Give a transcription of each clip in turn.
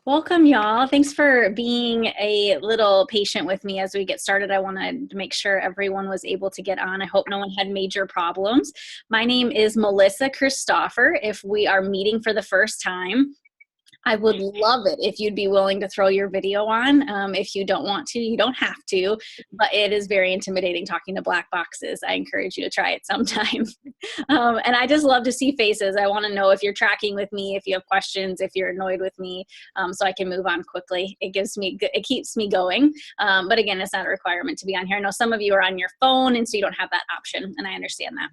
Welcome, y'all. Thanks for being a little patient with me as we get started. I wanted to make sure everyone was able to get on. I hope no one had major problems. My name is Melissa Christopher. If we are meeting for the first time, I would love it if you'd be willing to throw your video on. If you don't want to, you don't have to, but it is very intimidating talking to black boxes. I encourage you to try it sometime. And I just love to see faces. I want to know if you're tracking with me, if you have questions, if you're annoyed with me, so I can move on quickly. It keeps me going. But again, it's not a requirement to be on here. I know some of you are on your phone, and so you don't have that option, and I understand that.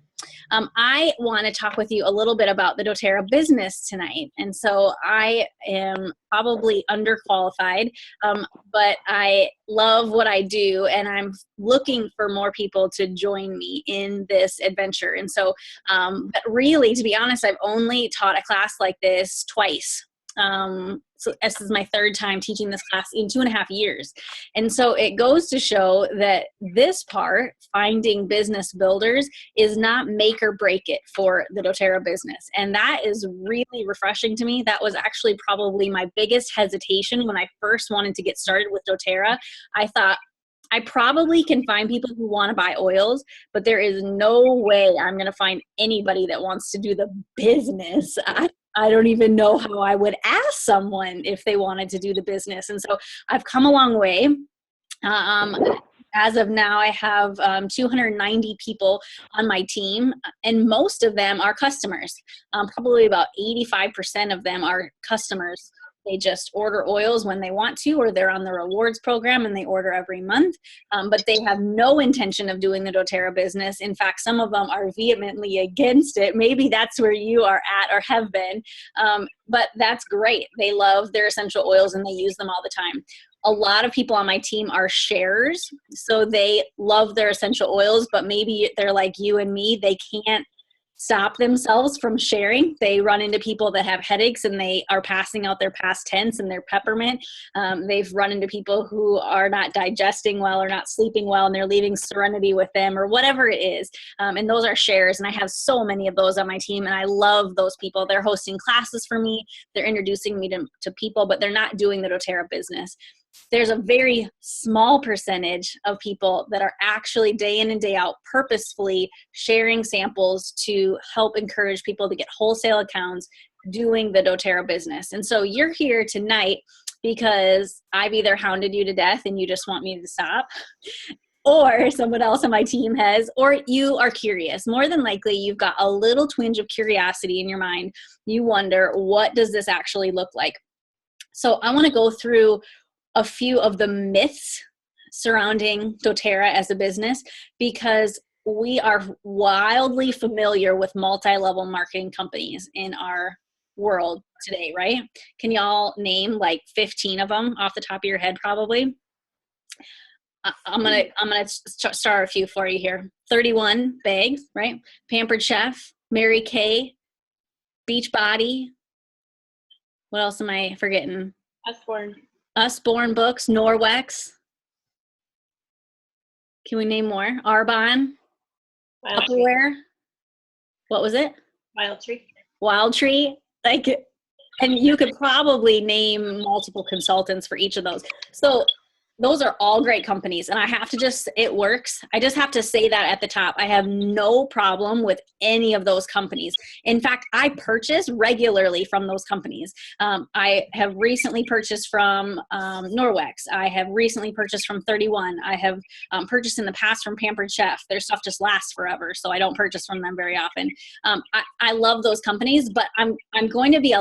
I want to talk with you a little bit about the doTERRA business tonight. And so I am probably underqualified, but I love what I do, and I'm looking for more people to join me in this adventure. And so, but really, to be honest, I've only taught a class like this twice. So this is my third time teaching this class in 2.5 years. And so it goes to show that this part, finding business builders, is not make or break it for the doTERRA business. And that is really refreshing to me. That was actually probably my biggest hesitation when I first wanted to get started with doTERRA. I thought, I probably can find people who want to buy oils, but there is no way I'm going to find anybody that wants to do the business. I don't even know how I would ask someone if they wanted to do the business. And so I've come a long way. As of now, I have 290 people on my team, and most of them are customers. Probably about 85% of them are customers. They just order oils when they want to, or they're on the rewards program and they order every month, but they have no intention of doing the doTERRA business. In fact, some of them are vehemently against it. Maybe that's where you are at or have been, but that's great. They love their essential oils and they use them all the time. A lot of people on my team are sharers, so they love their essential oils, but maybe they're like you and me. They can't stop themselves from sharing. They run into people that have headaches and they are passing out their past tense and their peppermint. They've run into people who are not digesting well or not sleeping well, and they're leaving Serenity with them or whatever it is. And those are shares. And I have so many of those on my team, and I love those people. They're hosting classes for me. They're introducing me to people, but they're not doing the doTERRA business. There's a very small percentage of people that are actually day in and day out purposefully sharing samples to help encourage people to get wholesale accounts doing the doTERRA business. And so you're here tonight because I've either hounded you to death and you just want me to stop, or someone else on my team has, or you are curious. More than likely, you've got a little twinge of curiosity in your mind. You wonder, what does this actually look like? So I want to go through a few of the myths surrounding doTERRA as a business, because we are wildly familiar with multi-level marketing companies in our world today, right? Can y'all name like 15 of them off the top of your head? Probably. I'm gonna start a few for you here. 31 Bags, right? Pampered Chef, Mary Kay, Beachbody. What else am I forgetting? Usborne Books, Norwex. Can we name more? Arbonne, Tupperware. What was it? Wild Tree. Like, and you could probably name multiple consultants for each of those. So those are all great companies, and I have to it works. I just have to say that at the top. I have no problem with any of those companies. In fact, I purchase regularly from those companies. I have recently purchased from Norwex. I have recently purchased from 31. I have purchased in the past from Pampered Chef. Their stuff just lasts forever, so I don't purchase from them very often. I love those companies, but I'm going to be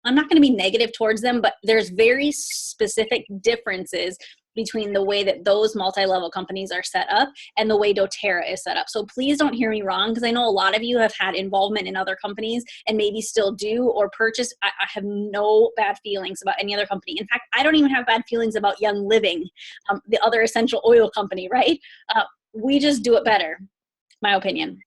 I'm not going to be negative towards them, but there's very specific differences between the way that those multi-level companies are set up and the way doTERRA is set up. So please don't hear me wrong, because I know a lot of you have had involvement in other companies and maybe still do or purchase. I have no bad feelings about any other company. In fact, I don't even have bad feelings about Young Living, the other essential oil company, right? We just do it better, my opinion.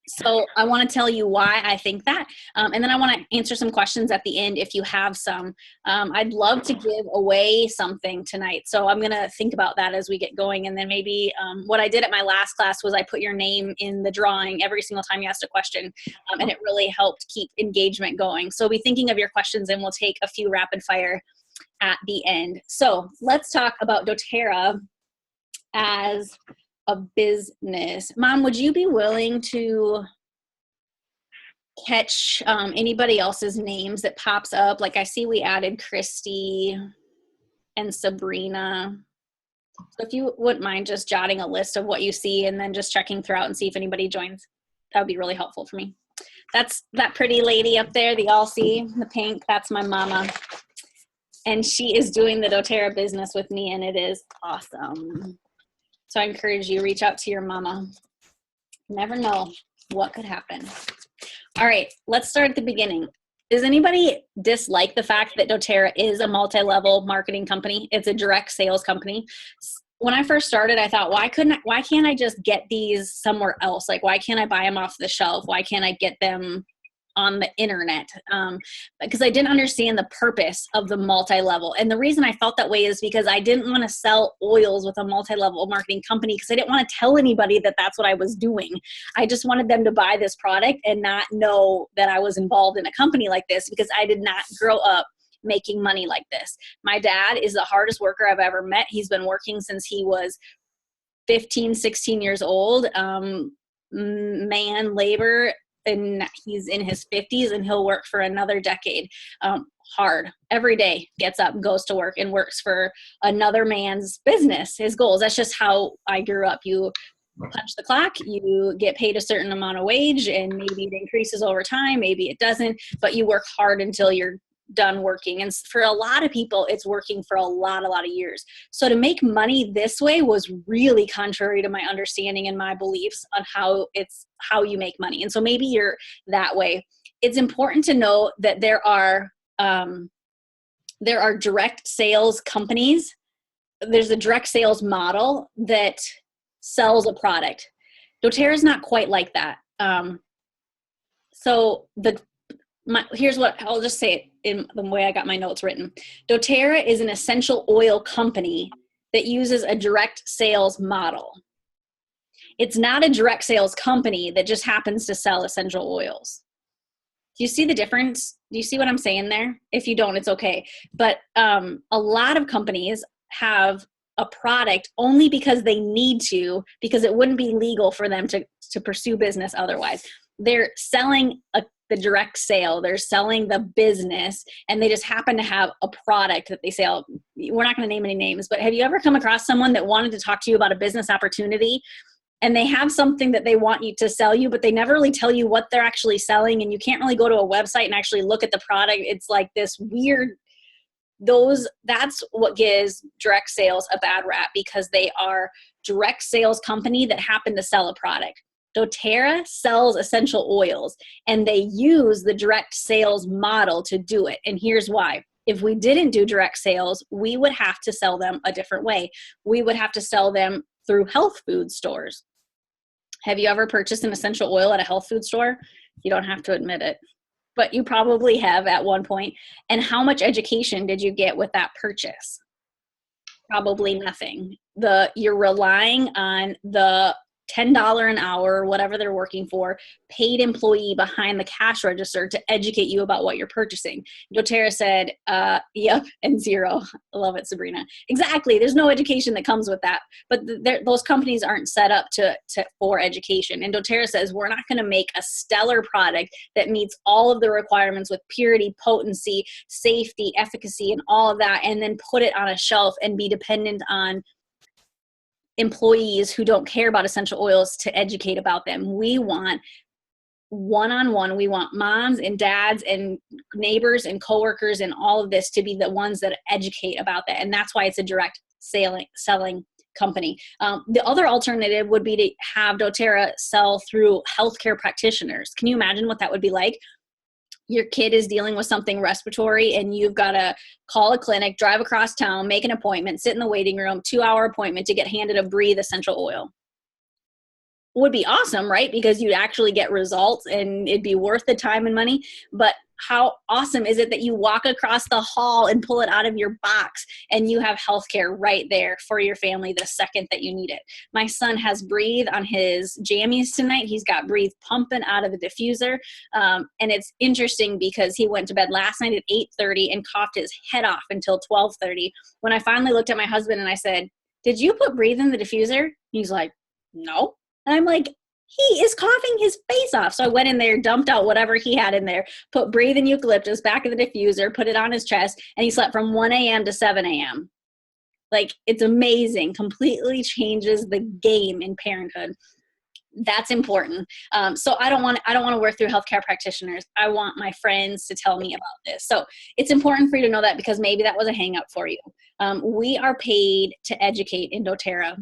So I want to tell you why I think that. And then I want to answer some questions at the end if you have some. I'd love to give away something tonight. So I'm going to think about that as we get going. And then maybe what I did at my last class was I put your name in the drawing every single time you asked a question. And it really helped keep engagement going. So be thinking of your questions and we'll take a few rapid fire at the end. So let's talk about doTERRA as a business. Mom, would you be willing to catch anybody else's names that pops up? Like I see we added Christy and Sabrina. So if you wouldn't mind just jotting a list of what you see and then just checking throughout and see if anybody joins, that would be really helpful for me. That's that pretty lady up there, the all see, the pink, that's my mama. And she is doing the doTERRA business with me and it is awesome. So I encourage you, reach out to your mama. You never know what could happen. All right, let's start at the beginning. Does anybody dislike the fact that doTERRA is a multi-level marketing company? It's a direct sales company. When I first started, I thought, why can't I just get these somewhere else? Like, why can't I buy them off the shelf? Why can't I get them on the internet? Because I didn't understand the purpose of the multi-level. And the reason I felt that way is because I didn't want to sell oils with a multi-level marketing company because I didn't want to tell anybody that that's what I was doing. I just wanted them to buy this product and not know that I was involved in a company like this because I did not grow up making money like this. My dad is the hardest worker I've ever met. He's been working since he was 15, 16 years old. Man, labor, and he's in his 50s and he'll work for another decade. Hard. Every day gets up and goes to work and works for another man's business, his goals. That's just how I grew up. You punch the clock, you get paid a certain amount of wage, and maybe it increases over time, maybe it doesn't, but you work hard until you're done working. And for a lot of people, it's working for a lot of years. So to make money this way was really contrary to my understanding and my beliefs on how you make money. And so maybe you're that way. It's important to know that there are direct sales companies. There's a direct sales model that sells a product. doTERRA is not quite like that. Here's what I'll just say it in the way I got my notes written. doTERRA is an essential oil company that uses a direct sales model. It's not a direct sales company that just happens to sell essential oils. Do you see the difference? Do you see what I'm saying there? If you don't, it's okay. But a lot of companies have a product only because they need to, because it wouldn't be legal for them to pursue business otherwise. They're selling the direct sale, they're selling the business, and they just happen to have a product that they sell. We're not going to name any names, but have you ever come across someone that wanted to talk to you about a business opportunity and they have something that they want you to sell you, but they never really tell you what they're actually selling, and you can't really go to a website and actually look at the product? It's like this weird, that's what gives direct sales a bad rap, because they are direct sales company that happen to sell a product. doTERRA sells essential oils, and they use the direct sales model to do it. And here's why. If we didn't do direct sales, we would have to sell them a different way. We would have to sell them through health food stores. Have you ever purchased an essential oil at a health food store? You don't have to admit it, but you probably have at one point. And how much education did you get with that purchase? Probably nothing. You're relying on the $10 an hour, whatever they're working for, paid employee behind the cash register to educate you about what you're purchasing. doTERRA said, yep, and zero. I love it, Sabrina. Exactly. There's no education that comes with that. But those companies aren't set up for education. And doTERRA says, we're not going to make a stellar product that meets all of the requirements with purity, potency, safety, efficacy, and all of that, and then put it on a shelf and be dependent on employees who don't care about essential oils to educate about them. We want one-on-one. We want moms and dads and neighbors and coworkers and all of this to be the ones that educate about that. And that's why it's a direct selling company. The other alternative would be to have doTERRA sell through healthcare practitioners. Can you imagine what that would be like? Your kid is dealing with something respiratory and you've got to call a clinic, drive across town, make an appointment, sit in the waiting room, 2-hour appointment to get handed a Breathe essential oil. would be awesome, right? Because you'd actually get results and it'd be worth the time and money. But how awesome is it that you walk across the hall and pull it out of your box and you have healthcare right there for your family the second that you need it? My son has Breathe on his jammies tonight. He's got Breathe pumping out of the diffuser. And it's interesting because he went to bed last night at 8:30 and coughed his head off until 12:30. When I finally looked at my husband and I said, "Did you put Breathe in the diffuser?" He's like, "No." And I'm like, he is coughing his face off. So I went in there, dumped out whatever he had in there, put Breathe and eucalyptus back in the diffuser, put it on his chest, and he slept from 1 a.m. to 7 a.m. Like, it's amazing. Completely changes the game in parenthood. That's important. So I don't want to work through healthcare practitioners. I want my friends to tell me about this. So it's important for you to know that, because maybe that was a hang up for you. We are paid to educate in doTERRA.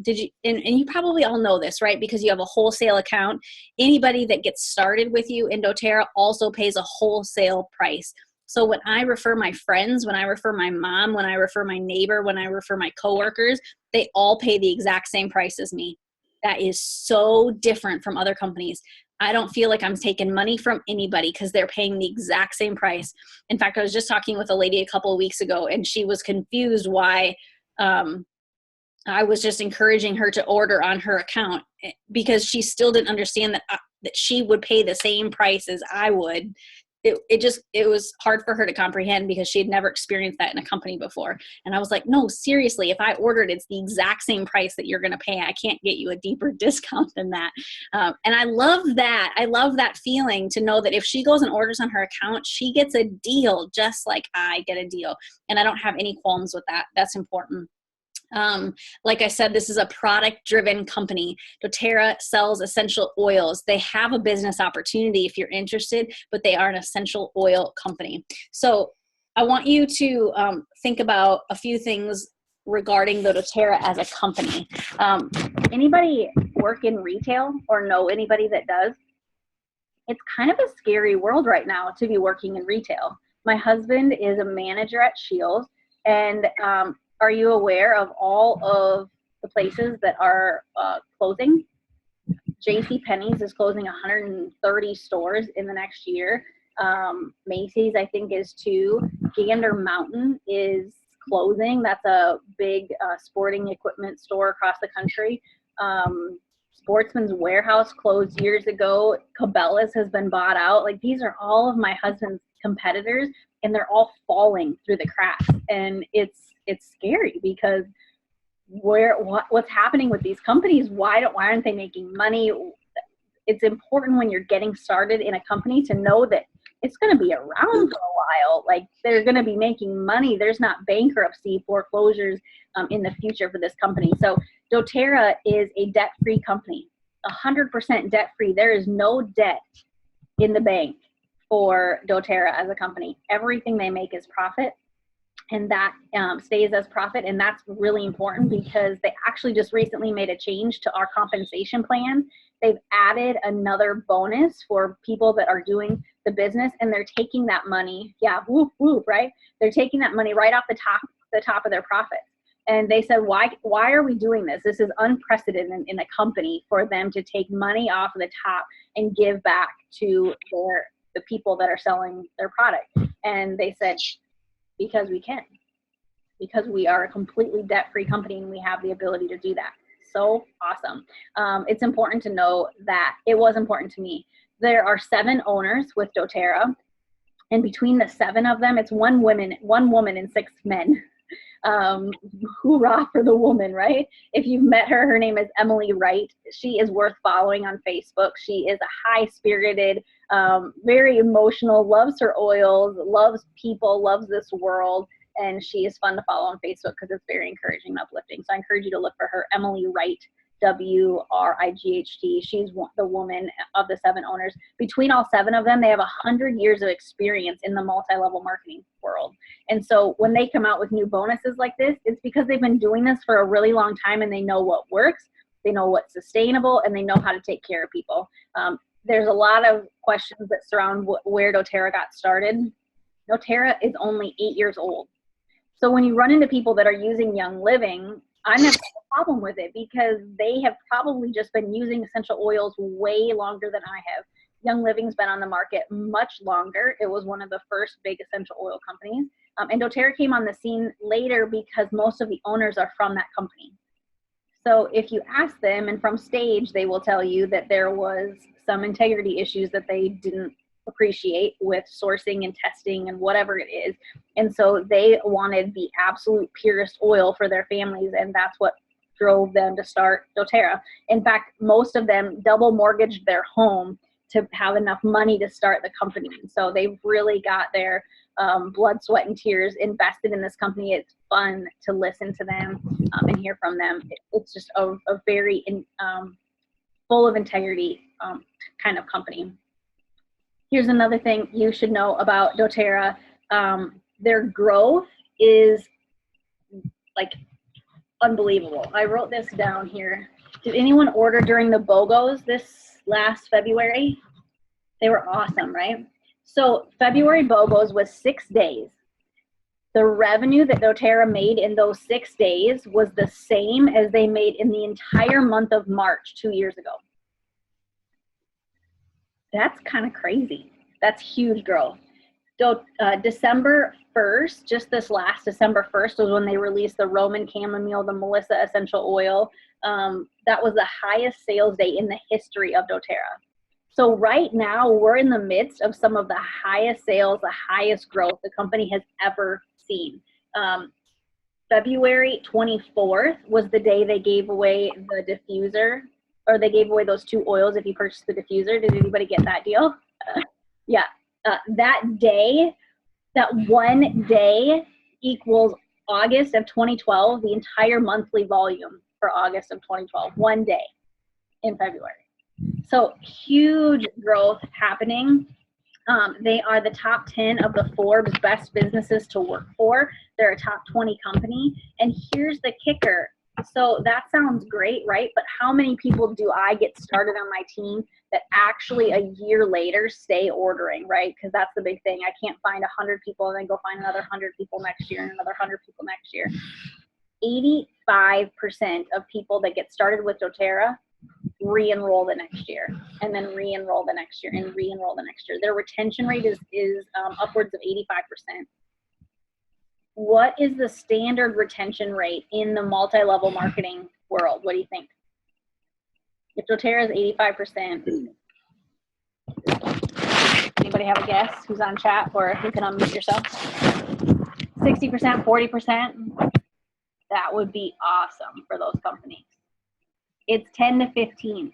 And you probably all know this, right? Because you have a wholesale account. Anybody that gets started with you in doTERRA also pays a wholesale price. So when I refer my friends, when I refer my mom, when I refer my neighbor, when I refer my coworkers, they all pay the exact same price as me. That is so different from other companies. I don't feel like I'm taking money from anybody because they're paying the exact same price. In fact, I was just talking with a lady a couple of weeks ago, and she was confused why I was just encouraging her to order on her account, because she still didn't understand that she would pay the same price as I would. It was hard for her to comprehend because she had never experienced that in a company before. And I was like, no, seriously, if I ordered, it's the exact same price that you're going to pay. I can't get you a deeper discount than that. And I love that. I love that feeling to know that if she goes and orders on her account, she gets a deal just like I get a deal. And I don't have any qualms with that. That's important. Like I said, this is a product-driven company. doTERRA sells essential oils. They have a business opportunity if you're interested, but they are an essential oil company. So I want you to think about a few things regarding the doTERRA as a company. Anybody work in retail or know anybody that does? It's kind of a scary world right now to be working in retail. My husband is a manager at Shields, and are you aware of all of the places that are closing? JCPenney's is closing 130 stores in the next year. Macy's, I think, is 2. Gander Mountain is closing. That's a big sporting equipment store across the country. Sportsman's Warehouse closed years ago. Cabela's has been bought out. Like, these are all of my husband's competitors, and they're all falling through the cracks. And it's scary because what's happening with these companies? Why aren't they making money? It's important when you're getting started in a company to know that it's going to be around for a while. Like, they're going to be making money. There's not bankruptcy, foreclosures in the future for this company. So doTERRA is a debt-free company, 100% debt-free. There is no debt in the bank for doTERRA as a company. Everything they make is profit, and that stays as profit. And that's really important because they actually just recently made a change to our compensation plan. They've added another bonus for people that are doing the business, and they're taking that money. Yeah, whoop, whoop, right? They're taking that money right off the top of their profits. And they said, why are we doing this? This is unprecedented in a company for them to take money off of the top and give back to the people that are selling their product. And they said, because we can, because we are a completely debt-free company and we have the ability to do that. So awesome. It's important to know that. It was important to me. There are 7 owners with doTERRA, and between the 7 of them, it's one woman and 6 men. Hoorah for the woman, right? If you've met her, her name is Emily Wright. She is worth following on Facebook. She is a high-spirited, very emotional, loves her oils, loves people, loves this world, and she is fun to follow on Facebook because it's very encouraging and uplifting. So I encourage you to look for her, Emily Wright, WRIGHT. She's the woman of the 7 owners. Between all 7 of them, they have 100 years of experience in the multi-level marketing world. And so when they come out with new bonuses like this, it's because they've been doing this for a really long time, and they know what works, they know what's sustainable, and they know how to take care of people. There's a lot of questions that surround where doTERRA got started. doTERRA is only 8 years old. So when you run into people that are using Young Living, I'm never going to problem with it because they have probably just been using essential oils way longer than I have. Young Living's been on the market much longer. It was one of the first big essential oil companies. And doTERRA came on the scene later because most of the owners are from that company. So if you ask them, and from stage, they will tell you that there was some integrity issues that they didn't appreciate with sourcing and testing and whatever it is. And so they wanted the absolute purest oil for their families, and that's what drove them to start doTERRA. In fact, most of them double mortgaged their home to have enough money to start the company. So they've really got their blood, sweat, and tears invested in this company. It's fun to listen to them and hear from them. It's just a very full of integrity kind of company. Here's another thing you should know about doTERRA. Their growth is like unbelievable. I wrote this down here. Did anyone order during the BOGOs this last February? They were awesome, right? So February BOGOs was 6 days. The revenue that doTERRA made in those 6 days was the same as they made in the entire month of March 2 years ago. That's kind of crazy. That's huge growth. So December 1st, just this last December 1st was when they released the Roman Chamomile, the Melissa essential oil. That was the highest sales day in the history of doTERRA. So right now we're in the midst of some of the highest sales, the highest growth the company has ever seen. February 24th was the day they gave away the diffuser, or they gave away those 2 oils if you purchased the diffuser. Did anybody get that deal? Yeah. That day, that one day equals August of 2012, the entire monthly volume for August of 2012, one day in February. So huge growth happening. They are the top 10 of the Forbes best businesses to work for. They're a top 20 company. And here's the kicker. So that sounds great, right? But how many people do I get started on my team that actually a year later stay ordering, right? Because that's the big thing. I can't find 100 people and then go find another 100 people next year and another 100 people next year. 85% of people that get started with doTERRA re-enroll the next year, and then re-enroll the next year, and re-enroll the next year. Their retention rate is upwards of 85%. What is the standard retention rate in the multi-level marketing world? What do you think? If doTERRA is 85%, anybody have a guess who's on chat, or if you can unmute yourself? 60%, 40%? That would be awesome for those companies. It's 10 to 15.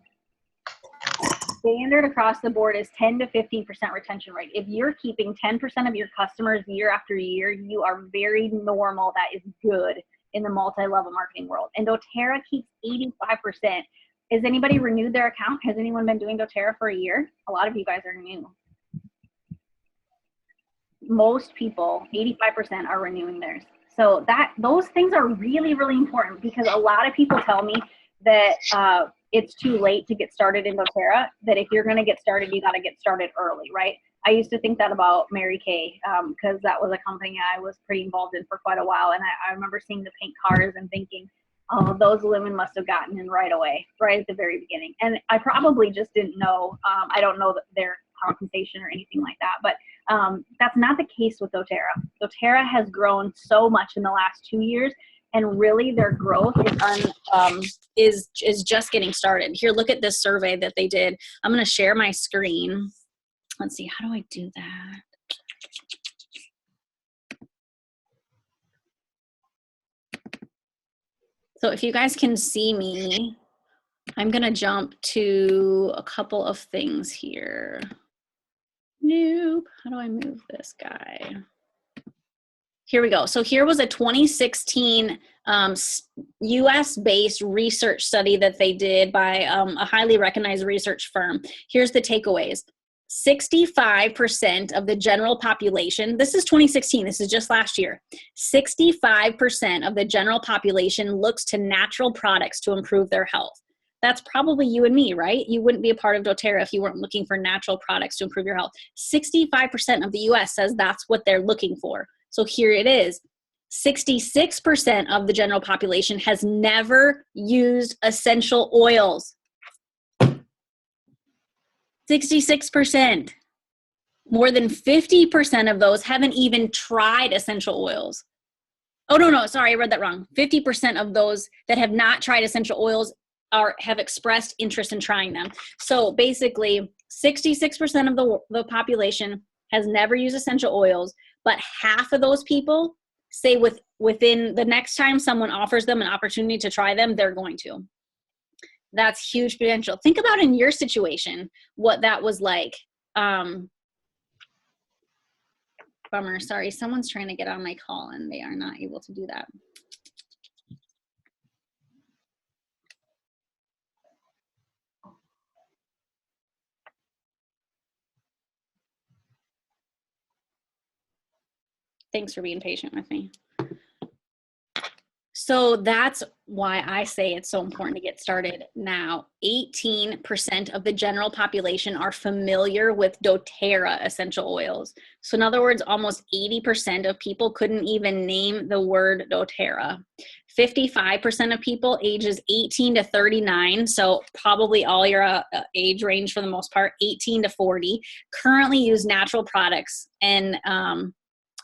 Standard across the board is 10 to 15% retention rate. If you're keeping 10% of your customers year after year, you are very normal. That is good in the multi-level marketing world. And doTERRA keeps 85%. Has anybody renewed their account? Has anyone been doing doTERRA for a year? A lot of you guys are new. Most people, 85%, are renewing theirs. So those things are really, really important, because a lot of people tell me that it's too late to get started in doTERRA, that if you're going to get started, you got to get started early, right? I used to think that about Mary Kay, because that was a company I was pretty involved in for quite a while. And I remember seeing the pink cars and thinking, oh, those women must have gotten in right away, right at the very beginning. And I probably just didn't know. I don't know their compensation or anything like that, but that's not the case with doTERRA. doTERRA has grown so much in the last 2 years, and really their growth is just getting started. Here, look at this survey that they did. I'm going to share my screen. Let's see, how do I do that? So if you guys can see me, I'm going to jump to a couple of things here. Nope. How do I move this guy? Here we go. So here was a 2016 US-based research study that they did by a highly recognized research firm. Here's the takeaways. 65% of the general population, this is 2016, this is just last year, 65% of the general population looks to natural products to improve their health. That's probably you and me, right? You wouldn't be a part of doTERRA if you weren't looking for natural products to improve your health. 65% of the US says that's what they're looking for. So here it is. 66% of the general population has never used essential oils. 66%. More than 50% of those haven't even tried essential oils. Oh, no, sorry, I read that wrong. 50% of those that have not tried essential oils have expressed interest in trying them. So basically, 66% of the population has never used essential oils, but half of those people say within the next time someone offers them an opportunity to try them, they're going to. That's huge potential. Think about in your situation what that was like. Bummer, sorry, someone's trying to get on my call and they are not able to do that. Thanks for being patient with me. So that's why I say it's so important to get started now. 18% of the general population are familiar with doTERRA essential oils. So in other words, almost 80% of people couldn't even name the word doTERRA. 55% of people ages 18 to 39, so probably all your age range for the most part, 18 to 40, currently use natural products. And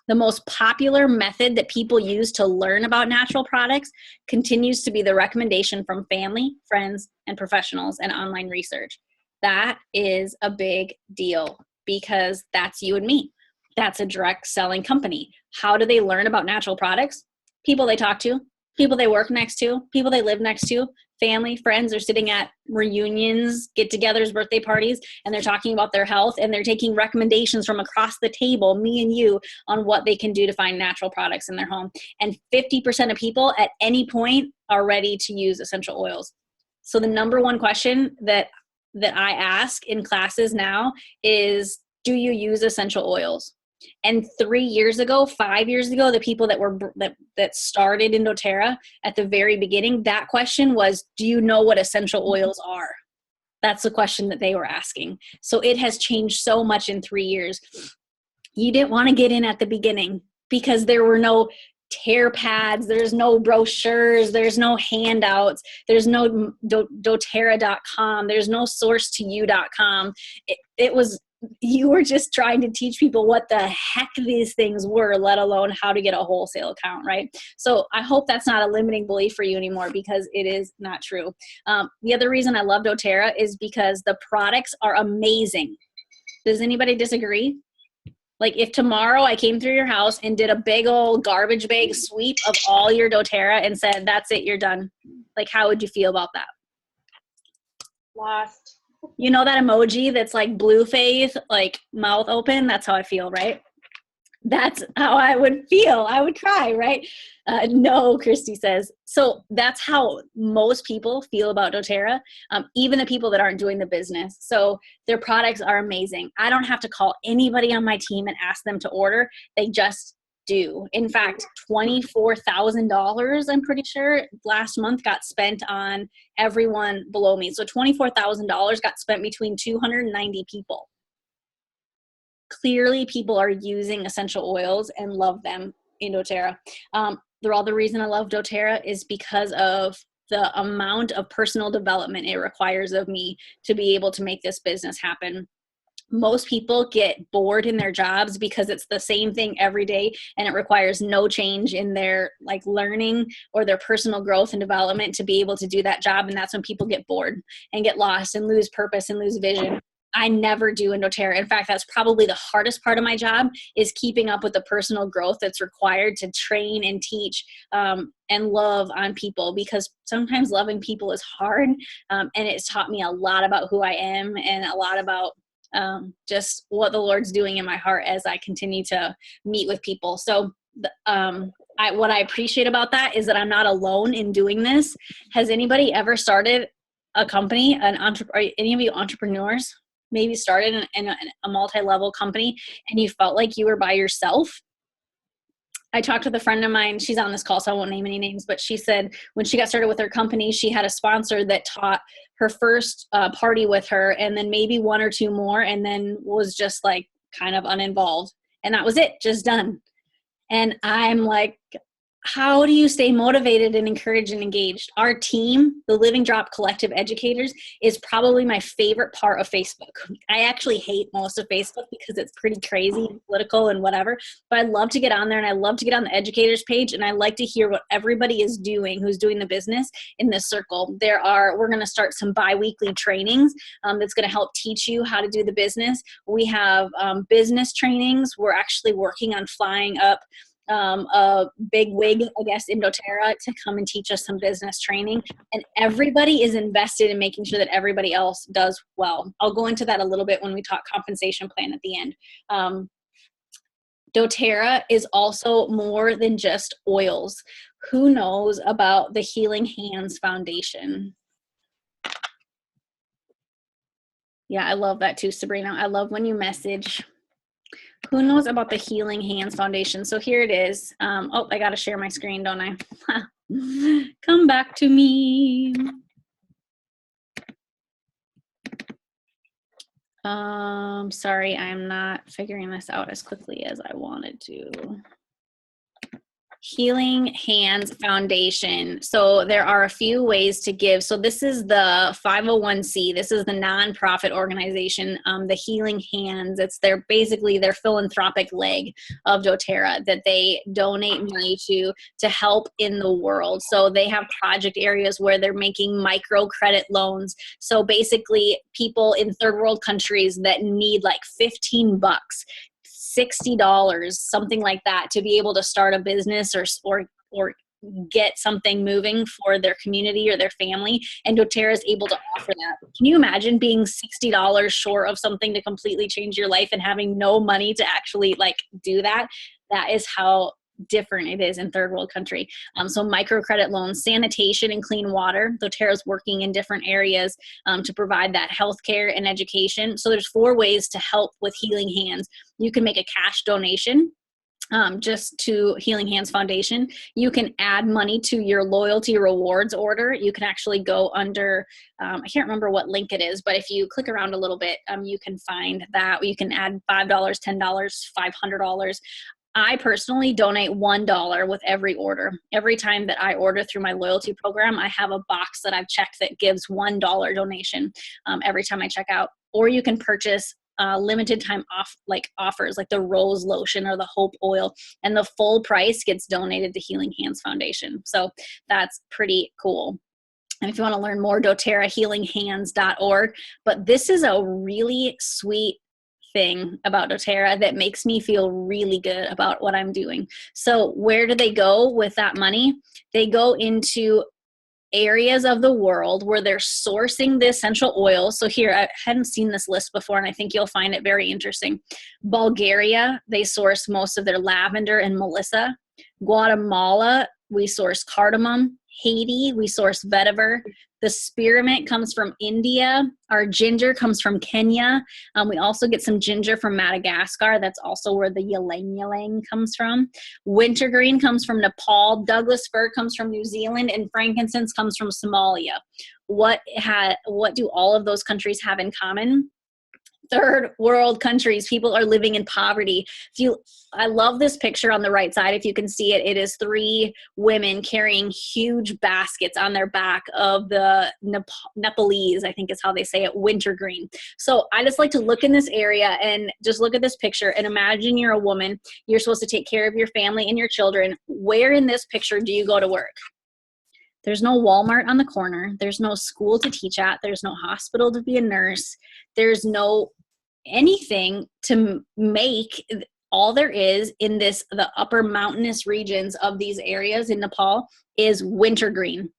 the most popular method that people use to learn about natural products continues to be the recommendation from family, friends, and professionals and online research. That is a big deal because that's you and me. That's a direct selling company. How do they learn about natural products? People they talk to, people they work next to, people they live next to, family, friends are sitting at reunions, get-togethers, birthday parties, and they're talking about their health, and they're taking recommendations from across the table, me and you, on what they can do to find natural products in their home. And 50% of people at any point are ready to use essential oils. So the number one question that I ask in classes now is, do you use essential oils? And 3 years ago, 5 years ago, the people that started in doTERRA at the very beginning, that question was, do you know what essential oils are? That's the question that they were asking. So it has changed so much in 3 years. You didn't want to get in at the beginning because there were no tear pads, there's no brochures, there's no handouts, there's no doterra.com, there's no source2you.com. It was, you were just trying to teach people what the heck these things were, let alone how to get a wholesale account, right? So I hope that's not a limiting belief for you anymore, because it is not true. The other reason I love doTERRA is because the products are amazing. Does anybody disagree? Like if tomorrow I came through your house and did a big old garbage bag sweep of all your doTERRA and said, that's it, you're done. Like, how would you feel about that? Lost. You know that emoji that's like blue face, like mouth open? That's how I feel, right? That's how I would feel. I would cry, right? No, Christy says. So that's how most people feel about doTERRA, even the people that aren't doing the business. So their products are amazing. I don't have to call anybody on my team and ask them to order. They just do. In fact, $24,000, I'm pretty sure, last month got spent on everyone below me. So $24,000 got spent between 290 people. Clearly, people are using essential oils and love them in doTERRA. The other reason I love doTERRA is because of the amount of personal development it requires of me to be able to make this business happen. Most people get bored in their jobs because it's the same thing every day and it requires no change in their like learning or their personal growth and development to be able to do that job. And that's when people get bored and get lost and lose purpose and lose vision. I never do in doTERRA. In fact, that's probably the hardest part of my job, is keeping up with the personal growth that's required to train and teach and love on people, because sometimes loving people is hard. And it's taught me a lot about who I am and a lot about just what the Lord's doing in my heart as I continue to meet with people. So what I appreciate about that is that I'm not alone in doing this. Has anybody ever started a company, are any of you entrepreneurs? Maybe started in a multi-level company and you felt like you were by yourself? I talked with a friend of mine, she's on this call, so I won't name any names, but she said when she got started with her company, she had a sponsor that taught her first party with her, and then maybe one or two more, and then was just like kind of uninvolved. And that was it, just done. And I'm like, how do you stay motivated and encouraged and engaged? Our team, the Living Drop Collective Educators, is probably my favorite part of Facebook. I actually hate most of Facebook because it's pretty crazy and political and whatever, but I love to get on there, and I love to get on the educators page, and I like to hear what everybody is doing who's doing the business in this circle. We're going to start some bi-weekly trainings that's going to help teach you how to do the business. We have business trainings. We're actually working on flying up a big wig, I guess, in doTERRA to come and teach us some business training. And everybody is invested in making sure that everybody else does well. I'll go into that a little bit when we talk compensation plan at the end. doTERRA is also more than just oils. Who knows about the Healing Hands Foundation? Yeah, I love that too, Sabrina. I love when you message. Who knows about the Healing Hands Foundation? So here it is. Oh, I got to share my screen, don't I? Come back to me. Sorry, I'm not figuring this out as quickly as I wanted to. Healing Hands Foundation. So there are a few ways to give. So this is the 501c. This is the nonprofit organization, the Healing Hands. It's basically their philanthropic leg of doTERRA that they donate money to help in the world. So they have project areas where they're making microcredit loans. So basically people in third world countries that need like $15, $60, something like that, to be able to start a business or get something moving for their community or their family, and doTERRA is able to offer that. Can you imagine being $60 short of something to completely change your life and having no money to actually like do that? That is how different it is in third world country. So microcredit loans, sanitation and clean water. doTERRA is working in different areas to provide that healthcare and education. So there's 4 ways to help with Healing Hands. You can make a cash donation just to Healing Hands Foundation. You can add money to your loyalty rewards order. You can actually go under, I can't remember what link it is, but if you click around a little bit, you can find that. You can add $5, $10, $500. I personally donate $1 with every order. Every time that I order through my loyalty program, I have a box that I've checked that gives $1 donation every time I check out. Or you can purchase limited time offers like the rose lotion or the hope oil, and the full price gets donated to Healing Hands Foundation. So that's pretty cool. And if you want to learn more, doterrahealinghands.org. But this is a really sweet thing about doTERRA that makes me feel really good about what I'm doing. So where do they go with that money? They go into areas of the world where they're sourcing the essential oil. So here, I hadn't seen this list before, and I think you'll find it very interesting. Bulgaria, they source most of their lavender and melissa. Guatemala, we source cardamom. Haiti, we source vetiver. The spearmint comes from India. Our ginger comes from Kenya. We also get some ginger from Madagascar. That's also where the ylang ylang comes from. Wintergreen comes from Nepal. Douglas fir comes from New Zealand, and frankincense comes from Somalia. What do all of those countries have in common? Third world countries. People are living in poverty. I love this picture on the right side. If you can see it, it is 3 women carrying huge baskets on their back of the Nepalese, I think is how they say it, wintergreen. So I just like to look in this area and just look at this picture and imagine you're a woman. You're supposed to take care of your family and your children. Where in this picture do you go to work? There's no Walmart on the corner. There's no school to teach at. There's no hospital to be a nurse. There's no anything to make. All there is in the upper mountainous regions of these areas in Nepal is wintergreen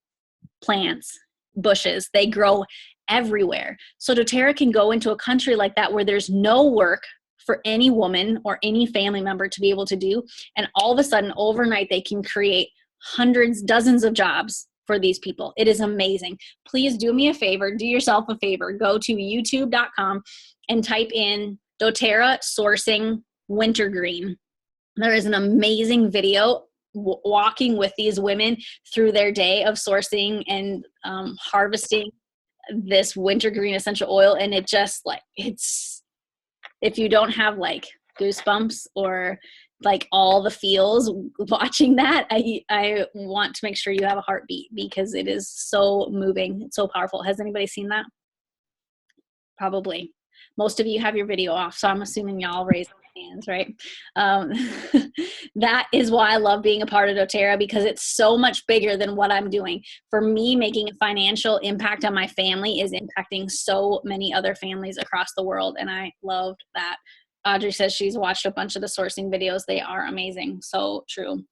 plants, bushes. They grow everywhere. So doTERRA can go into a country like that where there's no work for any woman or any family member to be able to do. And all of a sudden, overnight, they can create hundreds, dozens of jobs for these people. It is amazing. Please do me a favor, do yourself a favor, go to youtube.com and type in doTERRA sourcing wintergreen. There is an amazing video walking with these women through their day of sourcing and harvesting this wintergreen essential oil. And it just if you don't have like goosebumps or like all the feels watching that. I want to make sure you have a heartbeat because it is so moving. It's so powerful. Has anybody seen that? Probably. Most of you have your video off, so I'm assuming y'all raise hands, right? That is why I love being a part of doTERRA, because it's so much bigger than what I'm doing. For me, making a financial impact on my family is impacting so many other families across the world, and I loved that. Audrey says she's watched a bunch of the sourcing videos. They are amazing. So true.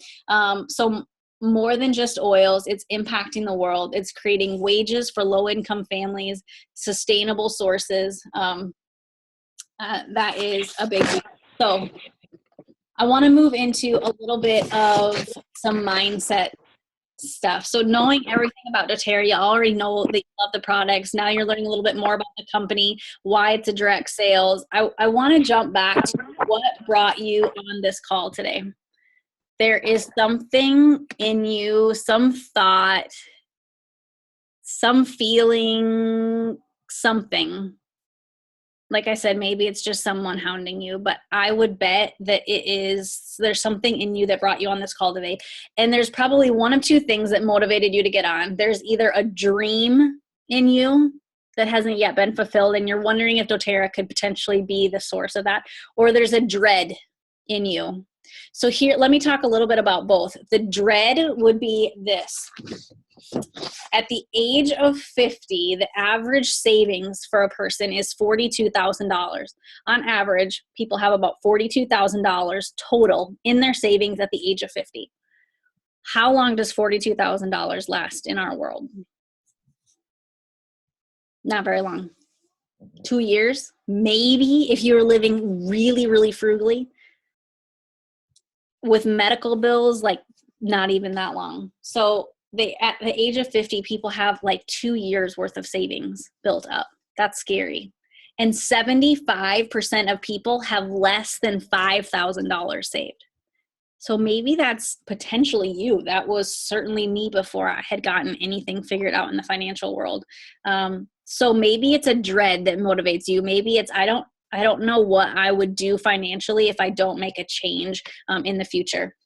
So more than just oils, it's impacting the world. It's creating wages for low-income families, sustainable sources. That is a big deal. So I want to move into a little bit of some mindset stuff. So knowing everything about doTERRA, you already know that you love the products. Now you're learning a little bit more about the company, why it's a direct sales. I want to jump back to what brought you on this call today. There is something in you, some thought, some feeling, something. Like I said, maybe it's just someone hounding you, but I would bet that there's something in you that brought you on this call today. And there's probably one of two things that motivated you to get on. There's either a dream in you that hasn't yet been fulfilled, and you're wondering if doTERRA could potentially be the source of that, or there's a dread in you. So here, let me talk a little bit about both. The dread would be this. At the age of 50, the average savings for a person is $42,000. On average, people have about $42,000 total in their savings at the age of 50. How long does $42,000 last in our world? Not very long. 2 years, maybe, if you were living really, really frugally. With medical bills, like not even that long. So at the age of 50, people have like 2 years worth of savings built up. That's scary. And 75% of people have less than $5,000 saved. So maybe that's potentially you. That was certainly me before I had gotten anything figured out in the financial world. So maybe it's a dread that motivates you. Maybe it's, I don't know what I would do financially if I don't make a change in the future.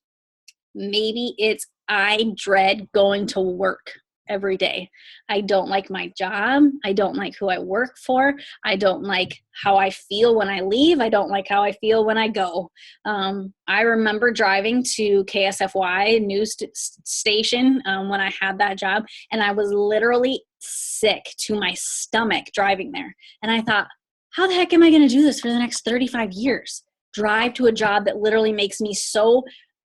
Maybe it's, I dread going to work every day. I don't like my job. I don't like who I work for. I don't like how I feel when I leave. I don't like how I feel when I go. I remember driving to KSFY news station when I had that job, and I was literally sick to my stomach driving there. And I thought, how the heck am I going to do this for the next 35 years? Drive to a job that literally makes me so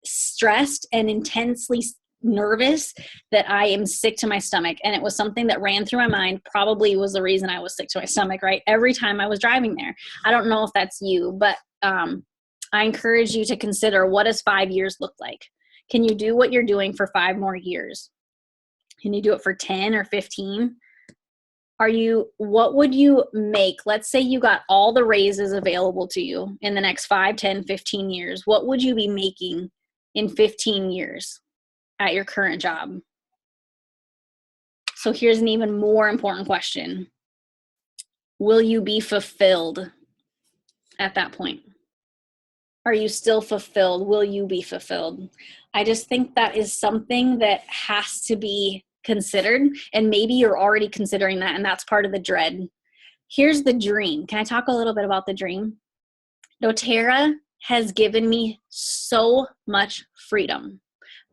stressed and intensely nervous that I am sick to my stomach. And it was something that ran through my mind, probably was the reason I was sick to my stomach, right? Every time I was driving there. I don't know if that's you, but I encourage you to consider, what does 5 years look like? Can you do what you're doing for 5 more years? Can you do it for 10 or 15? What would you make? Let's say you got all the raises available to you in the next 5, 10, 15 years. What would you be making in 15 years at your current job? So here's an even more important question. Will you be fulfilled at that point? Are you still fulfilled? Will you be fulfilled? I just think that is something that has to be considered, and maybe you're already considering that, and that's part of the dread. Here's the dream. Can I talk a little bit about the dream? doTERRA has given me so much freedom,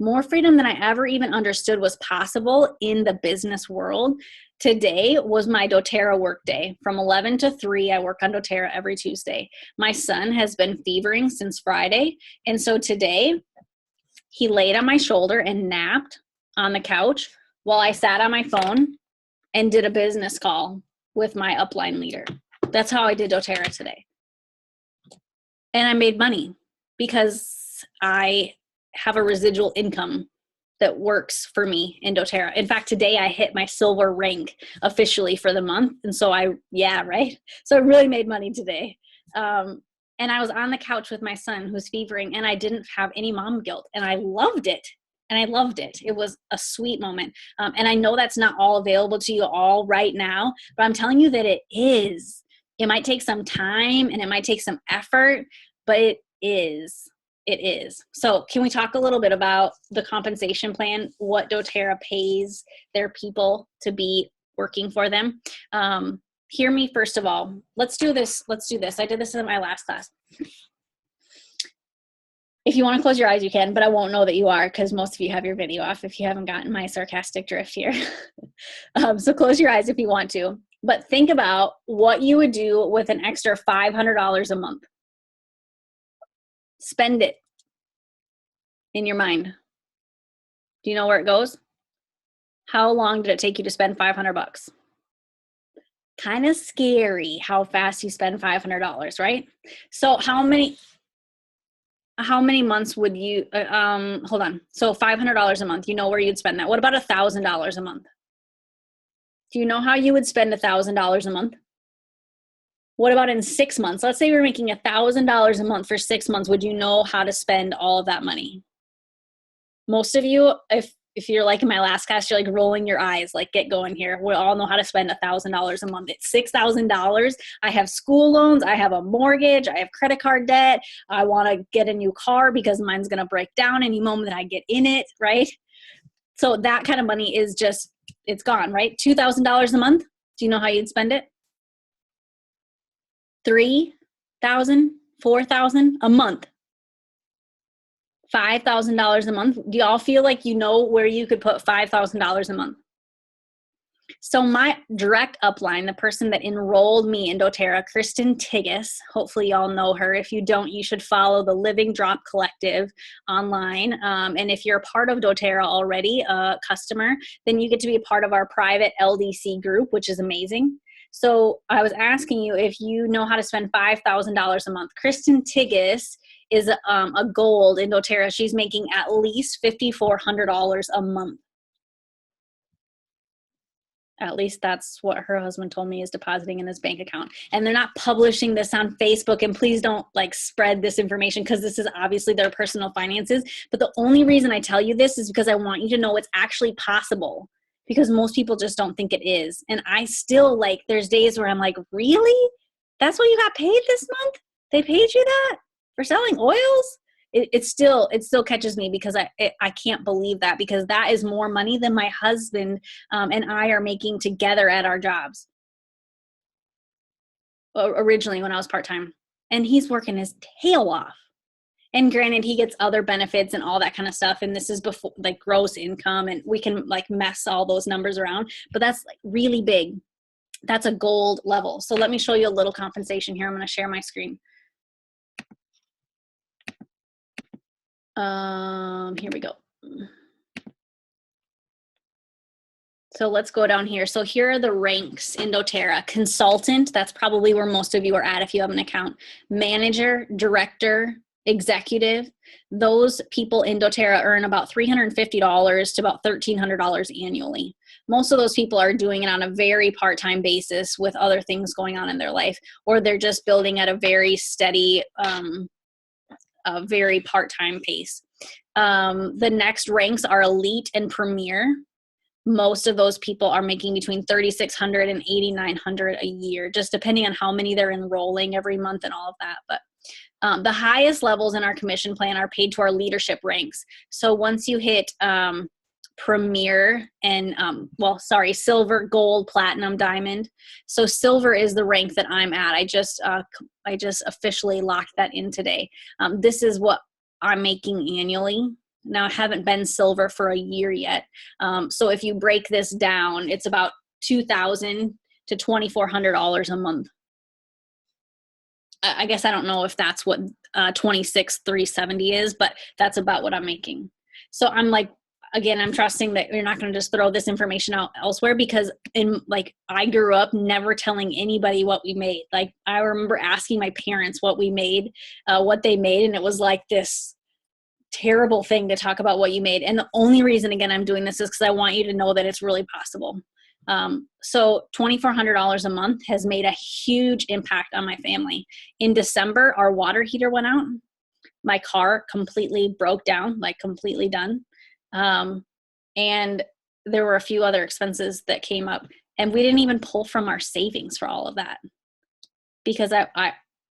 more freedom than I ever even understood was possible in the business world. Today was my doTERRA work day. From 11 to 3, I work on doTERRA every Tuesday. My son has been fevering since Friday, and so today he laid on my shoulder and napped on the couch while I sat on my phone and did a business call with my upline leader. That's how I did doTERRA today. And I made money because I have a residual income that works for me in doTERRA. In fact, today I hit my silver rank officially for the month. And so right? So I really made money today. And I was on the couch with my son who's fevering, and I didn't have any mom guilt, and I loved it. It was a sweet moment. And I know that's not all available to you all right now, but I'm telling you that it is. It might take some time and it might take some effort, but it is. it is. So can we talk a little bit about the compensation plan, what doTERRA pays their people to be working for them? Hear me first of all. Let's do this. I did this in my last class. If you want to close your eyes, you can, but I won't know that you are because most of you have your video off if you haven't gotten my sarcastic drift here. So close your eyes if you want to, but think about what you would do with an extra $500 a month. Spend it in your mind. Do you know where it goes? How long did it take you to spend 500 bucks? Kind of scary how fast you spend $500, right? So how many months would you, hold on. So $500 a month, you know where you'd spend that. What about $1,000 a month? Do you know how you would spend $1,000 a month? What about in 6 months? Let's say we're making $1,000 a month for 6 months. Would you know how to spend all of that money? Most of you, if you're like in my last class, you're like rolling your eyes, like get going here. We all know how to spend $1,000 a month. It's $6,000. I have school loans. I have a mortgage. I have credit card debt. I want to get a new car because mine's going to break down any moment that I get in it, right? So that kind of money is just, it's gone, right? $2,000 a month. Do you know how you'd spend it? $3,000, $4,000 a month. $5,000 a month. Do y'all feel like you know where you could put $5,000 a month? So my direct upline, the person that enrolled me in doTERRA, Kristen Tigges, hopefully y'all know her. If you don't, you should follow the Living Drop Collective online. And if you're a part of doTERRA already, a customer, then you get to be a part of our private LDC group, which is amazing. So I was asking you if you know how to spend $5,000 a month. Kristen Tigges is a gold in doTERRA. She's making at least $5,400 a month. At least that's what her husband told me is depositing in his bank account. And they're not publishing this on Facebook. And please don't like spread this information because this is obviously their personal finances. But the only reason I tell you this is because I want you to know it's actually possible, because most people just don't think it is. And I still like, there's days where I'm like, really? That's what you got paid this month? They paid you that for selling oils? It still catches me because I can't believe that, because that is more money than my husband and I are making together at our jobs. Originally when I was part-time, and he's working his tail off. And granted, he gets other benefits and all that kind of stuff. And this is before like gross income, and we can like mess all those numbers around, but that's like really big. That's a gold level. So let me show you a little compensation here. I'm going to share my screen. Here we go. So let's go down here. So here are the ranks in doTERRA. Consultant, that's probably where most of you are at if you have an account. Manager, director, executive. Those people in doTERRA earn about $350 to about $1,300 annually. Most of those people are doing it on a very part-time basis with other things going on in their life, or they're just building at a very steady, a very part-time pace. The next ranks are elite and premier. Most of those people are making between $3,600 and $8,900 a year, just depending on how many they're enrolling every month and all of that. But the highest levels in our commission plan are paid to our leadership ranks. So once you hit premier and silver, gold, platinum, diamond. So silver is the rank that I'm at. I just officially locked that in today. This is what I'm making annually. Now I haven't been silver for a year yet. So if you break this down, it's about $2,000 to $2,400 a month. I guess I don't know if that's what 26,370 is, but that's about what I'm making. So I'm like, again, I'm trusting that you're not going to just throw this information out elsewhere, because I grew up never telling anybody what we made. Like I remember asking my parents what we made, what they made. And it was like this terrible thing to talk about what you made. And the only reason, again, I'm doing this is because I want you to know that it's really possible. So $2,400 a month has made a huge impact on my family. In December, our water heater went out. My car completely broke down, like completely done. And there were a few other expenses that came up, and we didn't even pull from our savings for all of that, because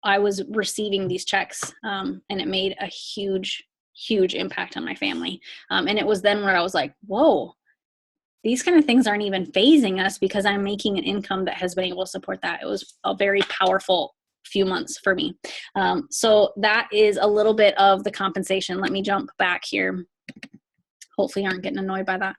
I was receiving these checks, and it made a huge, huge impact on my family. And it was then where I was like, whoa, these kind of things aren't even phasing us because I'm making an income that has been able to support that. It was a very powerful few months for me. So that is a little bit of the compensation. Let me jump back here. Hopefully you aren't getting annoyed by that.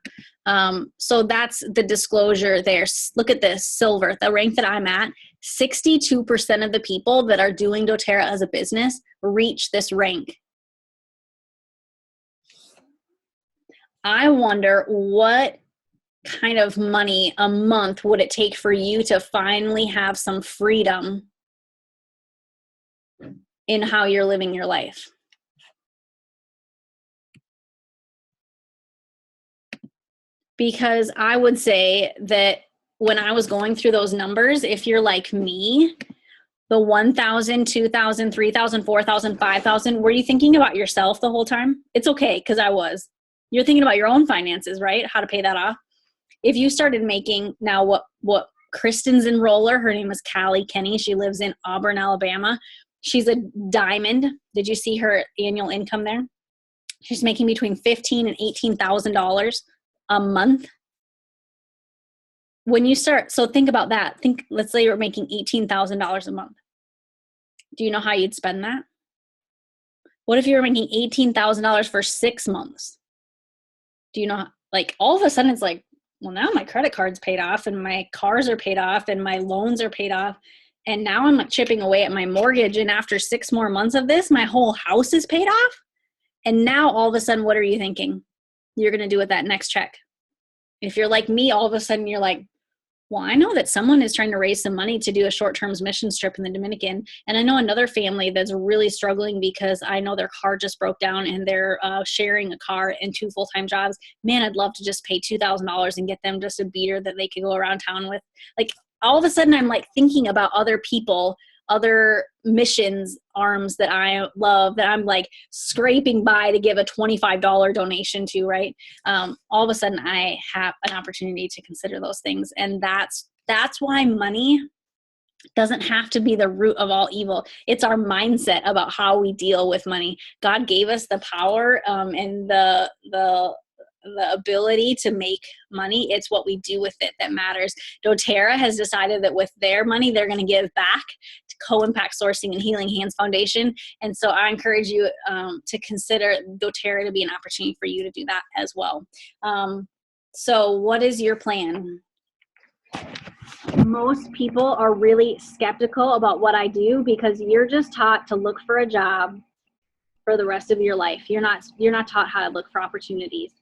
So that's the disclosure there. Look at this, silver, the rank that I'm at. 62% of the people that are doing doTERRA as a business reach this rank. I wonder what kind of money a month would it take for you to finally have some freedom in how you're living your life? Because I would say that when I was going through those numbers, if you're like me, the 1,000, 2,000, 3,000, 4,000, 5,000, were you thinking about yourself the whole time? It's okay, because I was. You're thinking about your own finances, right? How to pay that off. If you started making now what Kristen's enroller, her name is Callie Kenny. She lives in Auburn, Alabama. She's a diamond. Did you see her annual income there? She's making between $15,000 and $18,000 a month. When you start, so think about that. Let's say you're making $18,000 a month. Do you know how you'd spend that? What if you were making $18,000 for 6 months? Do you know, like all of a sudden it's like, well, now my credit card's paid off and my cars are paid off and my loans are paid off. And now I'm chipping away at my mortgage. And after 6 more months of this, my whole house is paid off. And now all of a sudden, what are you thinking you're going to do with that next check? If you're like me, all of a sudden you're like, well, I know that someone is trying to raise some money to do a short-term mission trip in the Dominican. And I know another family that's really struggling because I know their car just broke down and they're sharing a car and 2 full-time jobs. Man, I'd love to just pay $2,000 and get them just a beater that they could go around town with. Like all of a sudden I'm like thinking about other people, other missions arms that I love, that I'm like scraping by to give a $25 donation to, right? All of a sudden I have an opportunity to consider those things. And that's why money doesn't have to be the root of all evil. It's our mindset about how we deal with money. God gave us the power and the ability to make money. It's what we do with it that matters. doTERRA has decided that with their money, they're going to give back to Co-Impact Sourcing and Healing Hands Foundation. And so I encourage you to consider doTERRA to be an opportunity for you to do that as well. So what is your plan? Most people are really skeptical about what I do because you're just taught to look for a job for the rest of your life. You're not taught how to look for opportunities.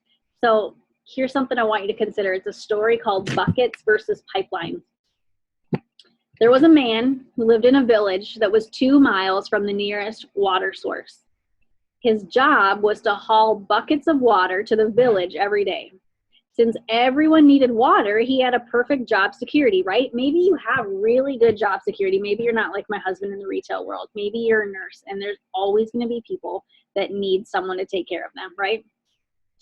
So here's something I want you to consider. It's a story called Buckets versus Pipelines. There was a man who lived in a village that was 2 miles from the nearest water source. His job was to haul buckets of water to the village every day. Since everyone needed water, he had a perfect job security, right? Maybe you have really good job security. Maybe you're not like my husband in the retail world. Maybe you're a nurse and there's always going to be people that need someone to take care of them, right?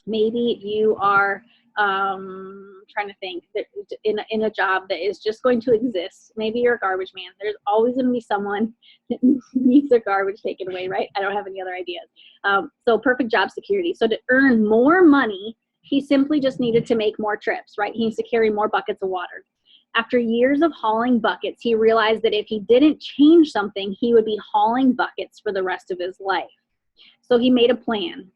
Maybe you are trying to think that in a job that is just going to exist. Maybe you're a garbage man. There's always going to be someone that needs their garbage taken away, right? I don't have any other ideas. So perfect job security. So to earn more money, he simply just needed to make more trips, right? He needs to carry more buckets of water. After years of hauling buckets, he realized that if he didn't change something, he would be hauling buckets for the rest of his life. So he made a plan.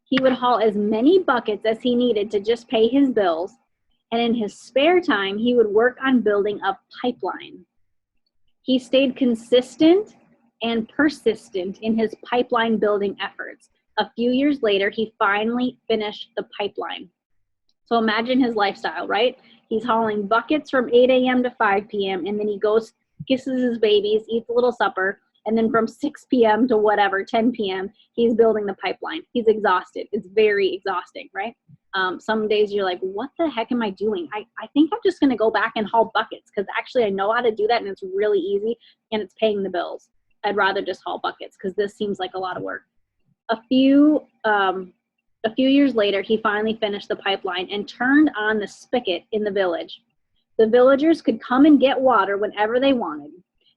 He would haul as many buckets as he needed to just pay his bills, and in his spare time, he would work on building a pipeline. He stayed consistent and persistent in his pipeline building efforts. A few years later, he finally finished the pipeline. So imagine his lifestyle, right? He's hauling buckets from 8 a.m. to 5 p.m., and then he goes, kisses his babies, eats a little supper, and then from 6 p.m. to whatever, 10 p.m., he's building the pipeline. He's exhausted. It's very exhausting, right? Some days you're like, what the heck am I doing? I think I'm just going to go back and haul buckets because actually I know how to do that and it's really easy and it's paying the bills. I'd rather just haul buckets because this seems like a lot of work. A few years later, he finally finished the pipeline and turned on the spigot in the village. The villagers could come and get water whenever they wanted.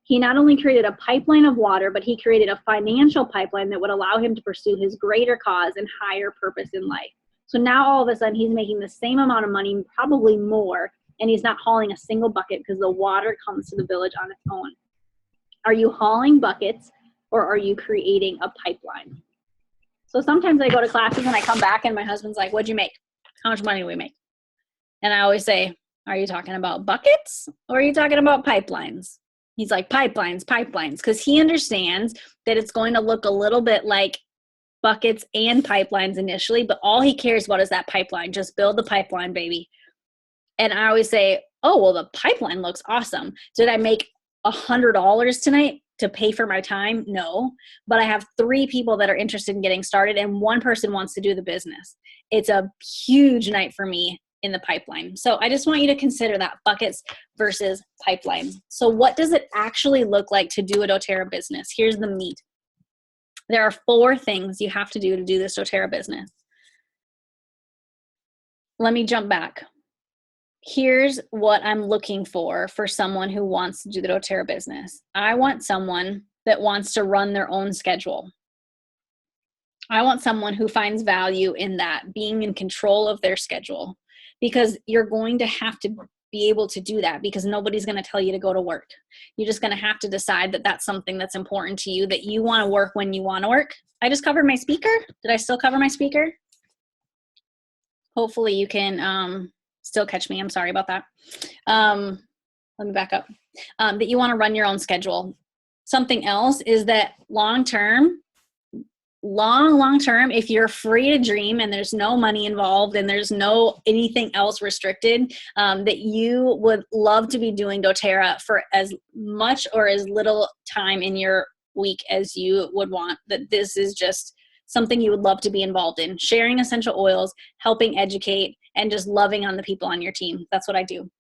He not only created a pipeline of water, but he created a financial pipeline that would allow him to pursue his greater cause and higher purpose in life. So now all of a sudden he's making the same amount of money, probably more, and he's not hauling a single bucket because the water comes to the village on its own. Are you hauling buckets or are you creating a pipeline? So sometimes I go to classes and I come back and my husband's like, what'd you make? How much money did we make? And I always say, are you talking about buckets or are you talking about pipelines? He's like, pipelines, because he understands that it's going to look a little bit like buckets and pipelines initially, but all he cares about is that pipeline. Just build the pipeline, baby. And I always say, oh, well, the pipeline looks awesome. Did I make $100 tonight to pay for my time? No, but I have 3 people that are interested in getting started and 1 person wants to do the business. It's a huge night for me in the pipeline. So I just want you to consider that, buckets versus pipeline. So what does it actually look like to do a doTERRA business? Here's the meat. There are 4 things you have to do this doTERRA business. Let me jump back. Here's what I'm looking for someone who wants to do the doTERRA business. I want someone that wants to run their own schedule. I want someone who finds value in that, being in control of their schedule, because you're going to have to be able to do that because nobody's going to tell you to go to work. You're just going to have to decide that that's something that's important to you, that you want to work when you want to work. I just covered my speaker. Did I still cover my speaker? Hopefully you can still catch me. I'm sorry about that. Let me back up. That you want to run your own schedule. Something else is that long term, if you're free to dream and there's no money involved and there's no anything else restricted, that you would love to be doing doTERRA for as much or as little time in your week as you would want, that this is just something you would love to be involved in, sharing essential oils, helping educate, and just loving on the people on your team. That's what I do.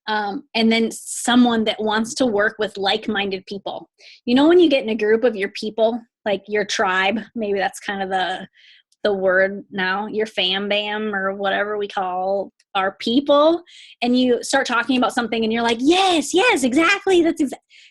And then someone that wants to work with like-minded people. You know, when you get in a group of your people, like your tribe, maybe that's kind of the word now, your fam bam or whatever we call our people, and you start talking about something and you're like, yes, exactly.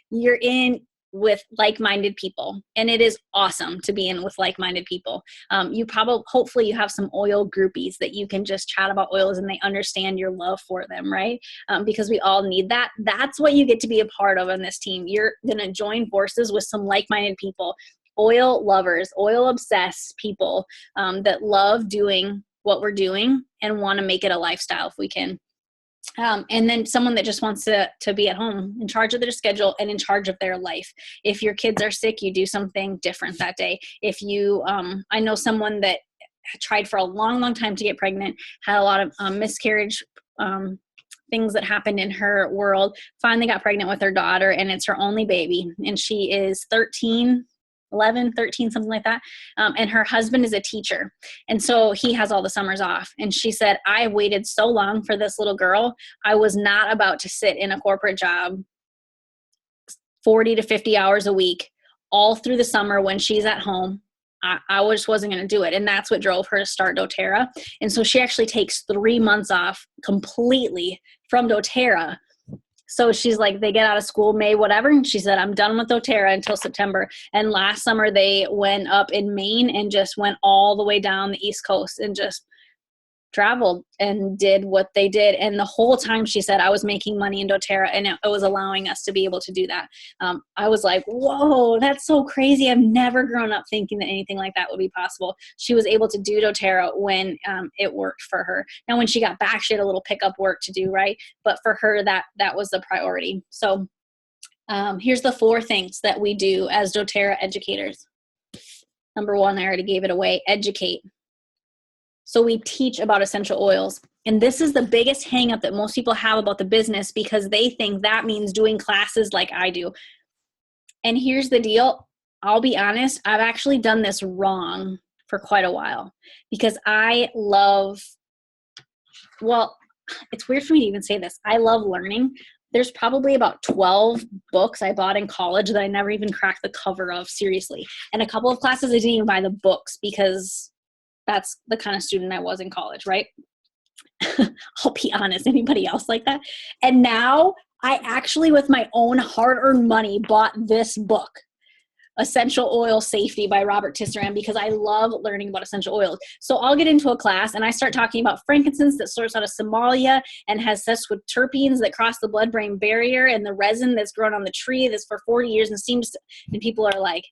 You're in with like-minded people, and it is awesome to be in with like-minded people. Hopefully you have some oil groupies that you can just chat about oils and they understand your love for them, right? Because we all need that. That's what you get to be a part of on this team. You're gonna join forces with some like-minded people, oil lovers, oil obsessed people that love doing what we're doing and want to make it a lifestyle if we can. And then someone that just wants to be at home, in charge of their schedule and in charge of their life. If your kids are sick, you do something different that day. If you, I know someone that tried for a long time to get pregnant, had a lot of miscarriage things that happened in her world, finally got pregnant with her daughter, and it's her only baby. And she is 11, 13, something like that. And her husband is a teacher. And so he has all the summers off. And she said, I waited so long for this little girl. I was not about to sit in a corporate job 40 to 50 hours a week all through the summer when she's at home. I just wasn't going to do it. And that's what drove her to start doTERRA. And so she actually takes 3 months off completely from doTERRA. So she's like, they get out of school May, whatever. And she said, I'm done with doTERRA until September. And last summer they went up in Maine and just went all the way down the East Coast and just traveled and did what they did. And the whole time she said, I was making money in doTERRA and it was allowing us to be able to do that. I was like, whoa, that's so crazy. I've never grown up thinking that anything like that would be possible. She was able to do doTERRA when it worked for her. Now, when she got back, she had a little pickup work to do, right? But for her, that was the priority. So here's the 4 things that we do as doTERRA educators. Number 1, I already gave it away, educate. So we teach about essential oils. And this is the biggest hang up that most people have about the business, because they think that means doing classes like I do. And here's the deal. I'll be honest, I've actually done this wrong for quite a while, because it's weird for me to even say this. I love learning. There's probably about 12 books I bought in college that I never even cracked the cover of, seriously. And a couple of classes I didn't even buy the books, because that's the kind of student I was in college, right? I'll be honest. Anybody else like that? And now I actually, with my own hard-earned money, bought this book, Essential Oil Safety by Robert Tisserand, because I love learning about essential oils. So I'll get into a class and I start talking about frankincense that sourced out of Somalia and has sex with terpenes that cross the blood-brain barrier, and the resin that's grown on the tree that's for 40 years and seems to, and people are like,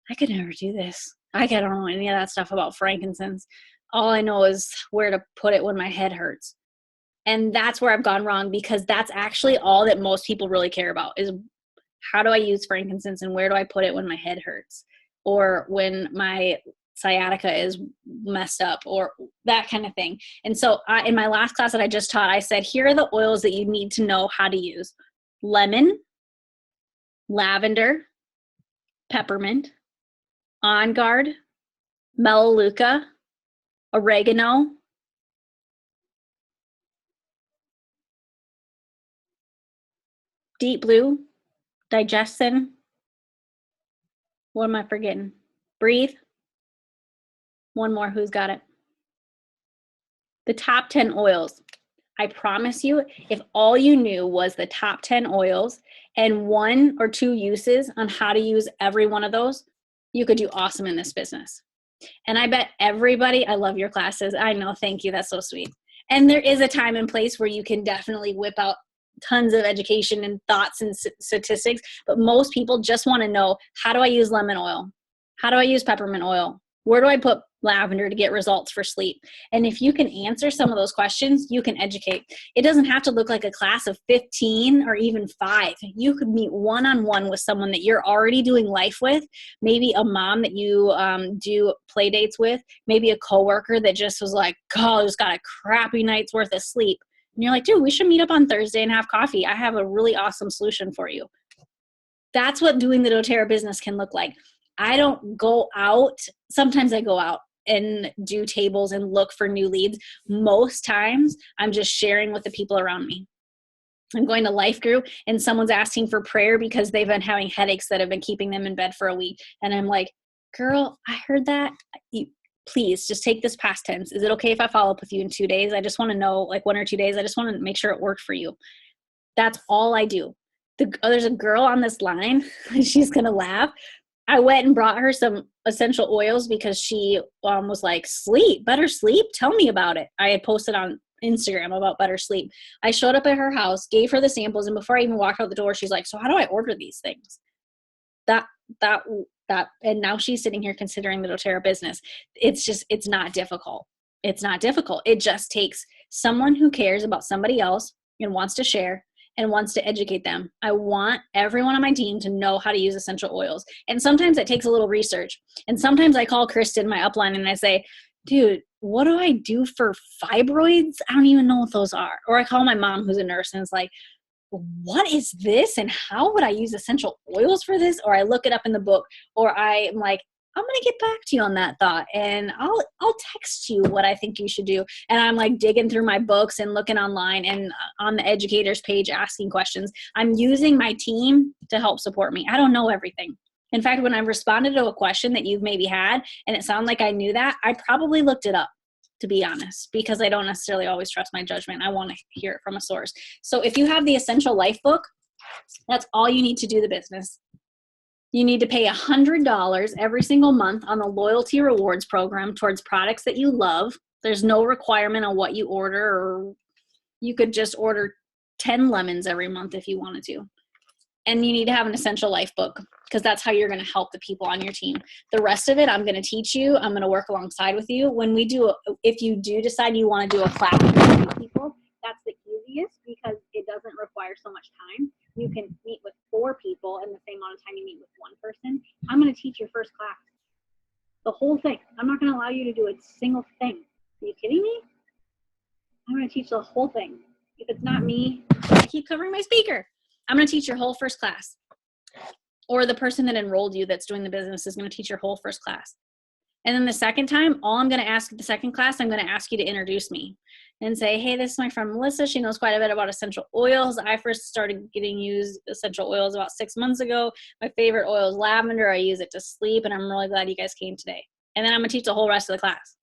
I could never do this. I don't know any of that stuff about frankincense. All I know is where to put it when my head hurts. And that's where I've gone wrong, because that's actually all that most people really care about is, how do I use frankincense and where do I put it when my head hurts or when my sciatica is messed up or that kind of thing. And so in my last class that I just taught, I said, here are the oils that you need to know how to use: lemon, lavender, peppermint, On Guard, melaleuca, oregano, deep blue, digestin. What am I forgetting? Breathe. One more. Who's got it? The top 10 oils. I promise you, if all you knew was the top 10 oils and 1 or 2 uses on how to use every one of those, you could do awesome in this business. And I bet everybody, I love your classes. I know. Thank you. That's so sweet. And there is a time and place where you can definitely whip out tons of education and thoughts and statistics, but most people just want to know, how do I use lemon oil? How do I use peppermint oil? Where do I put lavender to get results for sleep? And if you can answer some of those questions, you can educate. It doesn't have to look like a class of 15 or even 5. You could meet one-on-one with someone that you're already doing life with, maybe a mom that you do play dates with, maybe a coworker that just was like, oh, I just got a crappy night's worth of sleep. And you're like, dude, we should meet up on Thursday and have coffee. I have a really awesome solution for you. That's what doing the doTERRA business can look like. I don't go out. Sometimes I go out and do tables and look for new leads. Most times I'm just sharing with the people around me. I'm going to Life Group and someone's asking for prayer because they've been having headaches that have been keeping them in bed for a week. And I'm like, girl, I heard that. Please just take this past tense. Is it okay if I follow up with you in 2 days? I just want to know, like 1 or 2 days. I just want to make sure it worked for you. That's all I do. There's a girl on this line. She's going to laugh. I went and brought her some essential oils because she was like, better sleep? Tell me about it. I had posted on Instagram about better sleep. I showed up at her house, gave her the samples, and before I even walked out the door, she's like, so how do I order these things? And now she's sitting here considering the doTERRA business. It's not difficult. It's not difficult. It just takes someone who cares about somebody else and wants to share and wants to educate them. I want everyone on my team to know how to use essential oils. And sometimes it takes a little research. And sometimes I call Kristen, my upline, and I say, dude, what do I do for fibroids? I don't even know what those are. Or I call my mom, who's a nurse, and it's like, what is this? And how would I use essential oils for this? Or I look it up in the book, or I'm like, I'm going to get back to you on that thought, and I'll text you what I think you should do. And I'm like digging through my books and looking online and on the educators page, asking questions. I'm using my team to help support me. I don't know everything. In fact, when I've responded to a question that you've maybe had and it sounded like I knew that, I probably looked it up, to be honest, because I don't necessarily always trust my judgment. I want to hear it from a source. So if you have the Essential Life book, that's all you need to do the business. You need to pay $100 every single month on the loyalty rewards program towards products that you love. There's no requirement on what you order, or you could just order 10 lemons every month if you wanted to. And you need to have an Essential Life book, because that's how you're going to help the people on your team. The rest of it, I'm going to teach you. I'm going to work alongside with you. When we do, if you do decide you want to do a class with people, that's the easiest because it doesn't require so much time. You can meet with 4 people in the same amount of time you meet with 1 person. I'm going to teach your first class. The whole thing. I'm not going to allow you to do a single thing. Are you kidding me? I'm going to teach the whole thing. If it's not me, I keep covering my speaker. I'm going to teach your whole first class. Or the person that enrolled you that's doing the business is going to teach your whole first class. And then the second time, all I'm going to ask the second class, I'm going to ask you to introduce me and say, hey, this is my friend Melissa. She knows quite a bit about essential oils. I first started getting used essential oils about 6 months ago. My favorite oil is lavender. I use it to sleep, and I'm really glad you guys came today. And then I'm going to teach the whole rest of the class.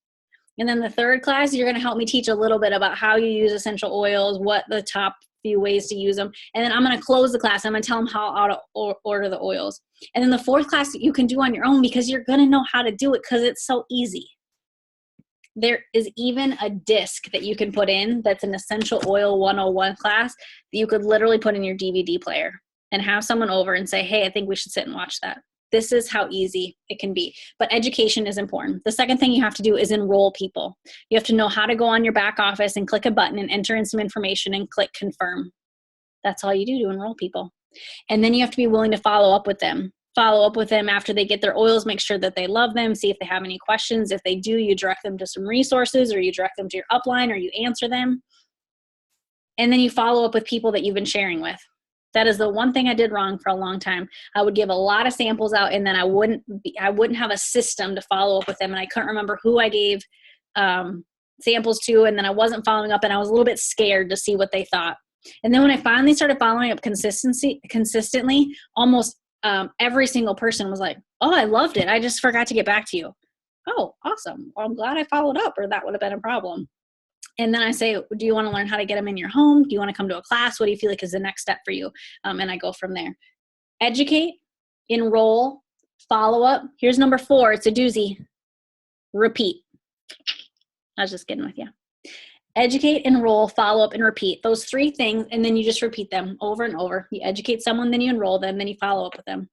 And then the third class, you're going to help me teach a little bit about how you use essential oils, what the top few ways to use them. And then I'm going to close the class. I'm going to tell them how to order the oils. And then the fourth class you can do on your own because you're going to know how to do it because it's so easy. There is even a disc that you can put in that's an Essential Oil 101 class that you could literally put in your DVD player and have someone over and say, hey, I think we should sit and watch that. This is how easy it can be. But education is important. The second thing you have to do is enroll people. You have to know how to go on your back office and click a button and enter in some information and click confirm. That's all you do to enroll people. And then you have to be willing to follow up with them. Follow up with them after they get their oils, make sure that they love them, see if they have any questions. If they do, you direct them to some resources, or you direct them to your upline, or you answer them. And then you follow up with people that you've been sharing with. That is the one thing I did wrong for a long time. I would give a lot of samples out, and then I wouldn't have a system to follow up with them, and I couldn't remember who I gave samples to, and then I wasn't following up, and I was a little bit scared to see what they thought. And then when I finally started following up consistently, almost every single person was like, oh, I loved it. I just forgot to get back to you. Oh, awesome. Well, I'm glad I followed up, or that would have been a problem. And then I say, do you want to learn how to get them in your home? Do you want to come to a class? What do you feel like is the next step for you? And I go from there. Educate, enroll, follow up. Here's number 4. It's a doozy. Repeat. I was just kidding with you. Educate, enroll, follow up, and repeat. Those 3 things, and then you just repeat them over and over. You educate someone, then you enroll them, then you follow up with them.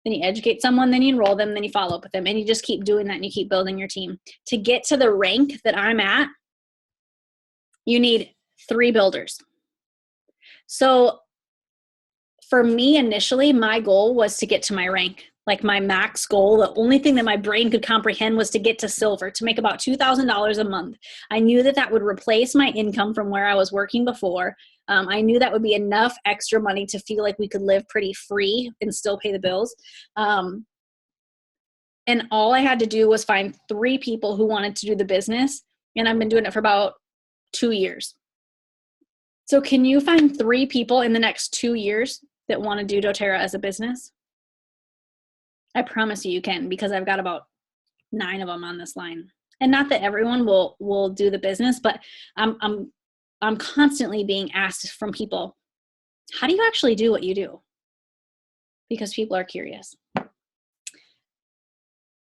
Then you educate someone, then you enroll them, then you follow up with them. And you just keep doing that, and you keep building your team. To get to the rank that I'm at, you need 3 builders. So for me, initially, my goal was to get to my rank. Like my max goal, the only thing that my brain could comprehend was to get to silver, to make about $2,000 a month. I knew that that would replace my income from where I was working before. I knew that would be enough extra money to feel like we could live pretty free and still pay the bills. And all I had to do was find 3 people who wanted to do the business. And I've been doing it for about 2 years. So can you find 3 people in the next 2 years that want to do doTERRA as a business? I promise you can, because I've got about 9 of them on this line. And not that everyone will do the business, but I'm constantly being asked from people, how do you actually do what you do? Because people are curious.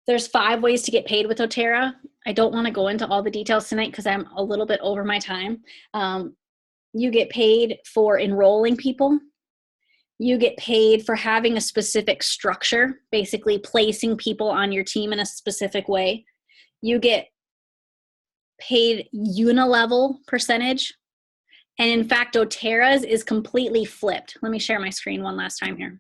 There's 5 ways to get paid with doTERRA. I don't want to go into all the details tonight because I'm a little bit over my time. You get paid for enrolling people. You get paid for having a specific structure, basically placing people on your team in a specific way. You get paid unilevel percentage. And in fact, doTERRA's is completely flipped. Let me share my screen one last time here.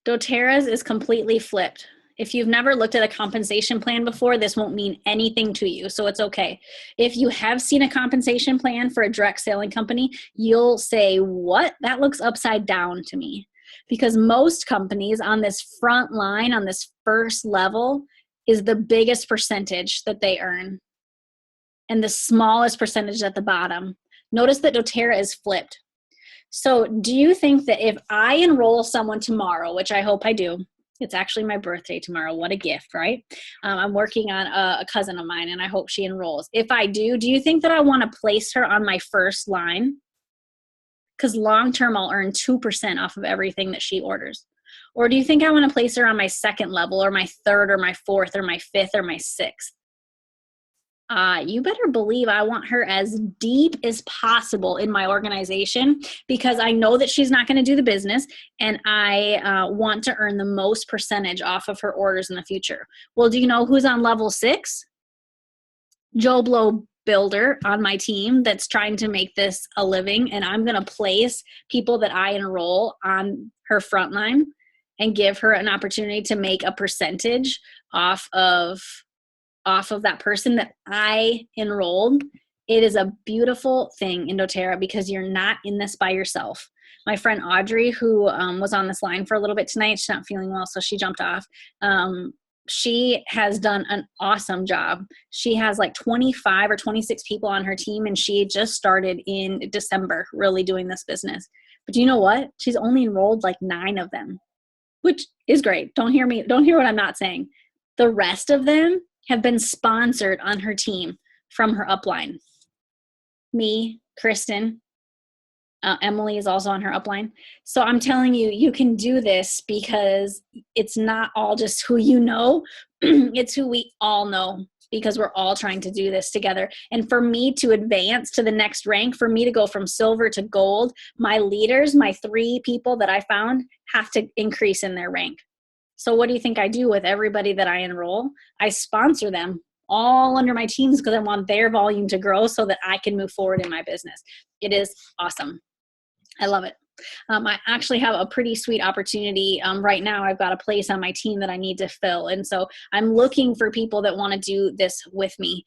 doTERRA's is completely flipped. If you've never looked at a compensation plan before, this won't mean anything to you, so it's okay. If you have seen a compensation plan for a direct selling company, you'll say, what? That looks upside down to me. Because most companies on this front line, on this first level, is the biggest percentage that they earn and the smallest percentage at the bottom. Notice that doTERRA is flipped. So do you think that if I enroll someone tomorrow, which I hope I do, it's actually my birthday tomorrow. What a gift, right? I'm working on a cousin of mine, and I hope she enrolls. If I do you think that I want to place her on my first line? Because long-term, I'll earn 2% off of everything that she orders. Or do you think I want to place her on my second level, or my third, or my fourth, or my fifth, or my sixth? You better believe I want her as deep as possible in my organization, because I know that she's not going to do the business, and I want to earn the most percentage off of her orders in the future. Well, do you know who's on level 6? Joe Blow builder on my team that's trying to make this a living, and I'm going to place people that I enroll on her front line and give her an opportunity to make a percentage off of that person that I enrolled. It is a beautiful thing in doTERRA because you're not in this by yourself. My friend Audrey, who was on this line for a little bit tonight, she's not feeling well, so she jumped off. She has done an awesome job. She has like 25 or 26 people on her team, and she just started in December really doing this business. But do you know what? She's only enrolled like 9 of them, which is great. Don't hear what I'm not saying. The rest of them have been sponsored on her team from her upline. me, Kristen. Emily is also on her upline. So I'm telling you, you can do this because it's not all just who you know, it's who we all know, because we're all trying to do this together. And for me to advance to the next rank, for me to go from silver to gold, my leaders, my 3 people that I found, have to increase in their rank. So what do you think I do with everybody that I enroll? I sponsor them all under my teams because I want their volume to grow so that I can move forward in my business. It is awesome. I love it. I actually have a pretty sweet opportunity right now. I've got a place on my team that I need to fill. And so I'm looking for people that want to do this with me.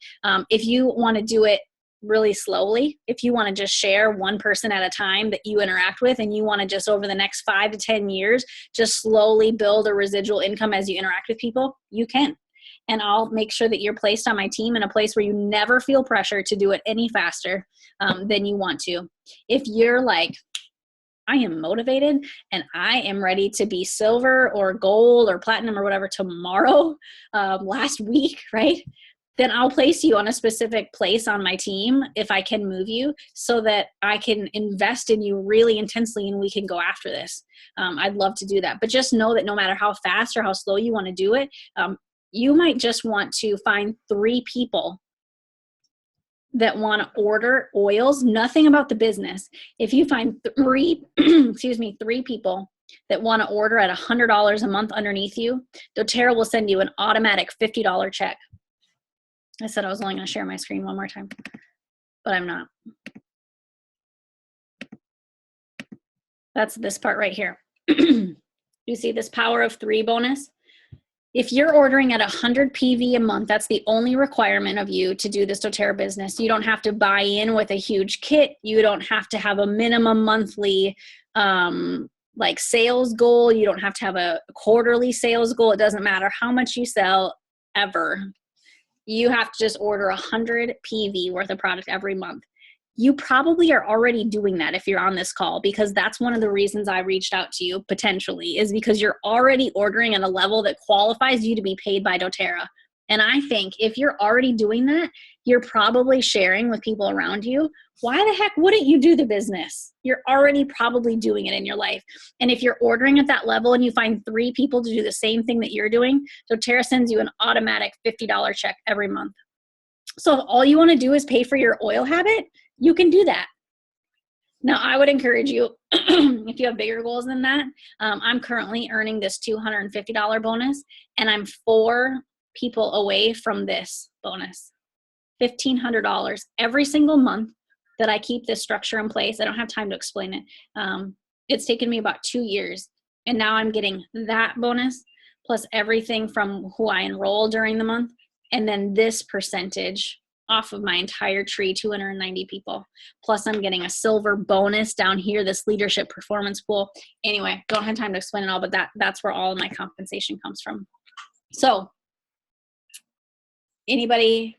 If you want to do it really slowly, if you want to just share one person at a time that you interact with, and you want to just over the next 5 to 10 years, just slowly build a residual income as you interact with people, you can. And I'll make sure that you're placed on my team in a place where you never feel pressure to do it any faster than you want to. If you're like, I am motivated and I am ready to be silver or gold or platinum or whatever tomorrow, last week, right? Then I'll place you on a specific place on my team if I can move you, so that I can invest in you really intensely and we can go after this. I'd love to do that. But just know that no matter how fast or how slow you want to do it, you might just want to find 3 people that want to order oils, nothing about the business. If you find 3, 3 people that want to order at $100 a month underneath you, doTERRA will send you an automatic $50 check. I said I was only going to share my screen one more time, but I'm not. That's this part right here. You see this power of 3 bonus? If you're ordering at 100 PV a month, that's the only requirement of you to do this doTERRA business. You don't have to buy in with a huge kit. You don't have to have a minimum monthly like sales goal. You don't have to have a quarterly sales goal. It doesn't matter how much you sell ever. You have to just order 100 PV worth of product every month. You probably are already doing that if you're on this call, because that's one of the reasons I reached out to you potentially, is because you're already ordering at a level that qualifies you to be paid by doTERRA. And I think if you're already doing that, you're probably sharing with people around you. Why the heck wouldn't you do the business? You're already probably doing it in your life. And if you're ordering at that level and you find 3 people to do the same thing that you're doing, doTERRA sends you an automatic $50 check every month. So if all you want to do is pay for your oil habit, you can do that. Now, I would encourage you, if you have bigger goals than that, I'm currently earning this $250 bonus, and I'm 4 people away from this bonus. $1,500 every single month that I keep this structure in place. I don't have time to explain it. It's taken me about 2 years, and now I'm getting that bonus plus everything from who I enroll during the month, and then this percentage off of my entire tree, 290 people. Plus I'm getting a silver bonus down here, this leadership performance pool. Anyway, don't have time to explain it all, but that's where all of my compensation comes from. So anybody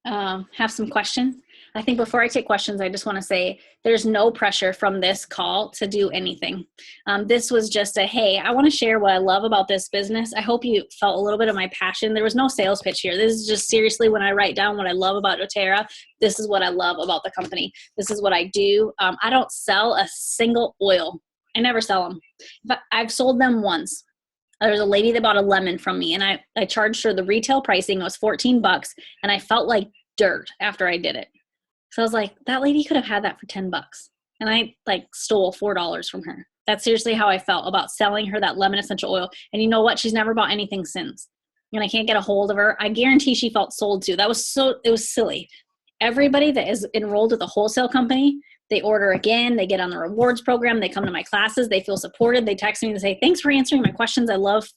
have some questions? I think before I take questions, I just want to say there's no pressure from this call to do anything. This was just a, hey, I want to share what I love about this business. I hope you felt a little bit of my passion. There was no sales pitch here. This is just seriously when I write down what I love about doTERRA, this is what I love about the company. This is what I do. I don't sell a single oil. I never sell them. But I've sold them once. There was a lady that bought a lemon from me, and I charged her the retail pricing. It was $14, and I felt like dirt after I did it. So I was like, that lady could have had that for $10. And I like stole $4 from her. That's seriously how I felt about selling her that lemon essential oil. And you know what? She's never bought anything since. And I can't get a hold of her. I guarantee she felt sold to. It was silly. Everybody that is enrolled with a wholesale company, they order again, they get on the rewards program, they come to my classes, they feel supported, they text me and say, thanks for answering my questions. I love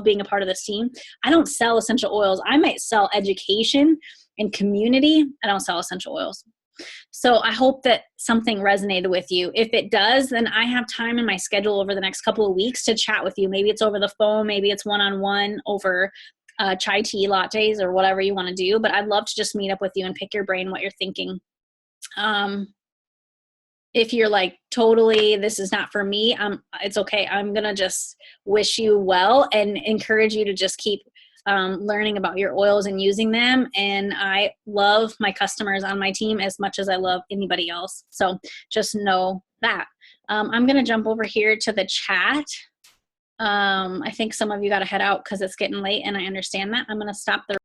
being a part of this team. I don't sell essential oils. I might sell education and community. I don't sell essential oils. So I hope that something resonated with you. If it does, then I have time in my schedule over the next couple of weeks to chat with you. Maybe it's over the phone, maybe it's one-on-one over chai tea lattes or whatever you want to do. But I'd love to just meet up with you and pick your brain what you're thinking. If you're like, totally, this is not for me, it's okay. I'm going to just wish you well and encourage you to just keep learning about your oils and using them. And I love my customers on my team as much as I love anybody else. So just know that. I'm going to jump over here to the chat. I think some of you got to head out because it's getting late, and I understand that. I'm going to stop the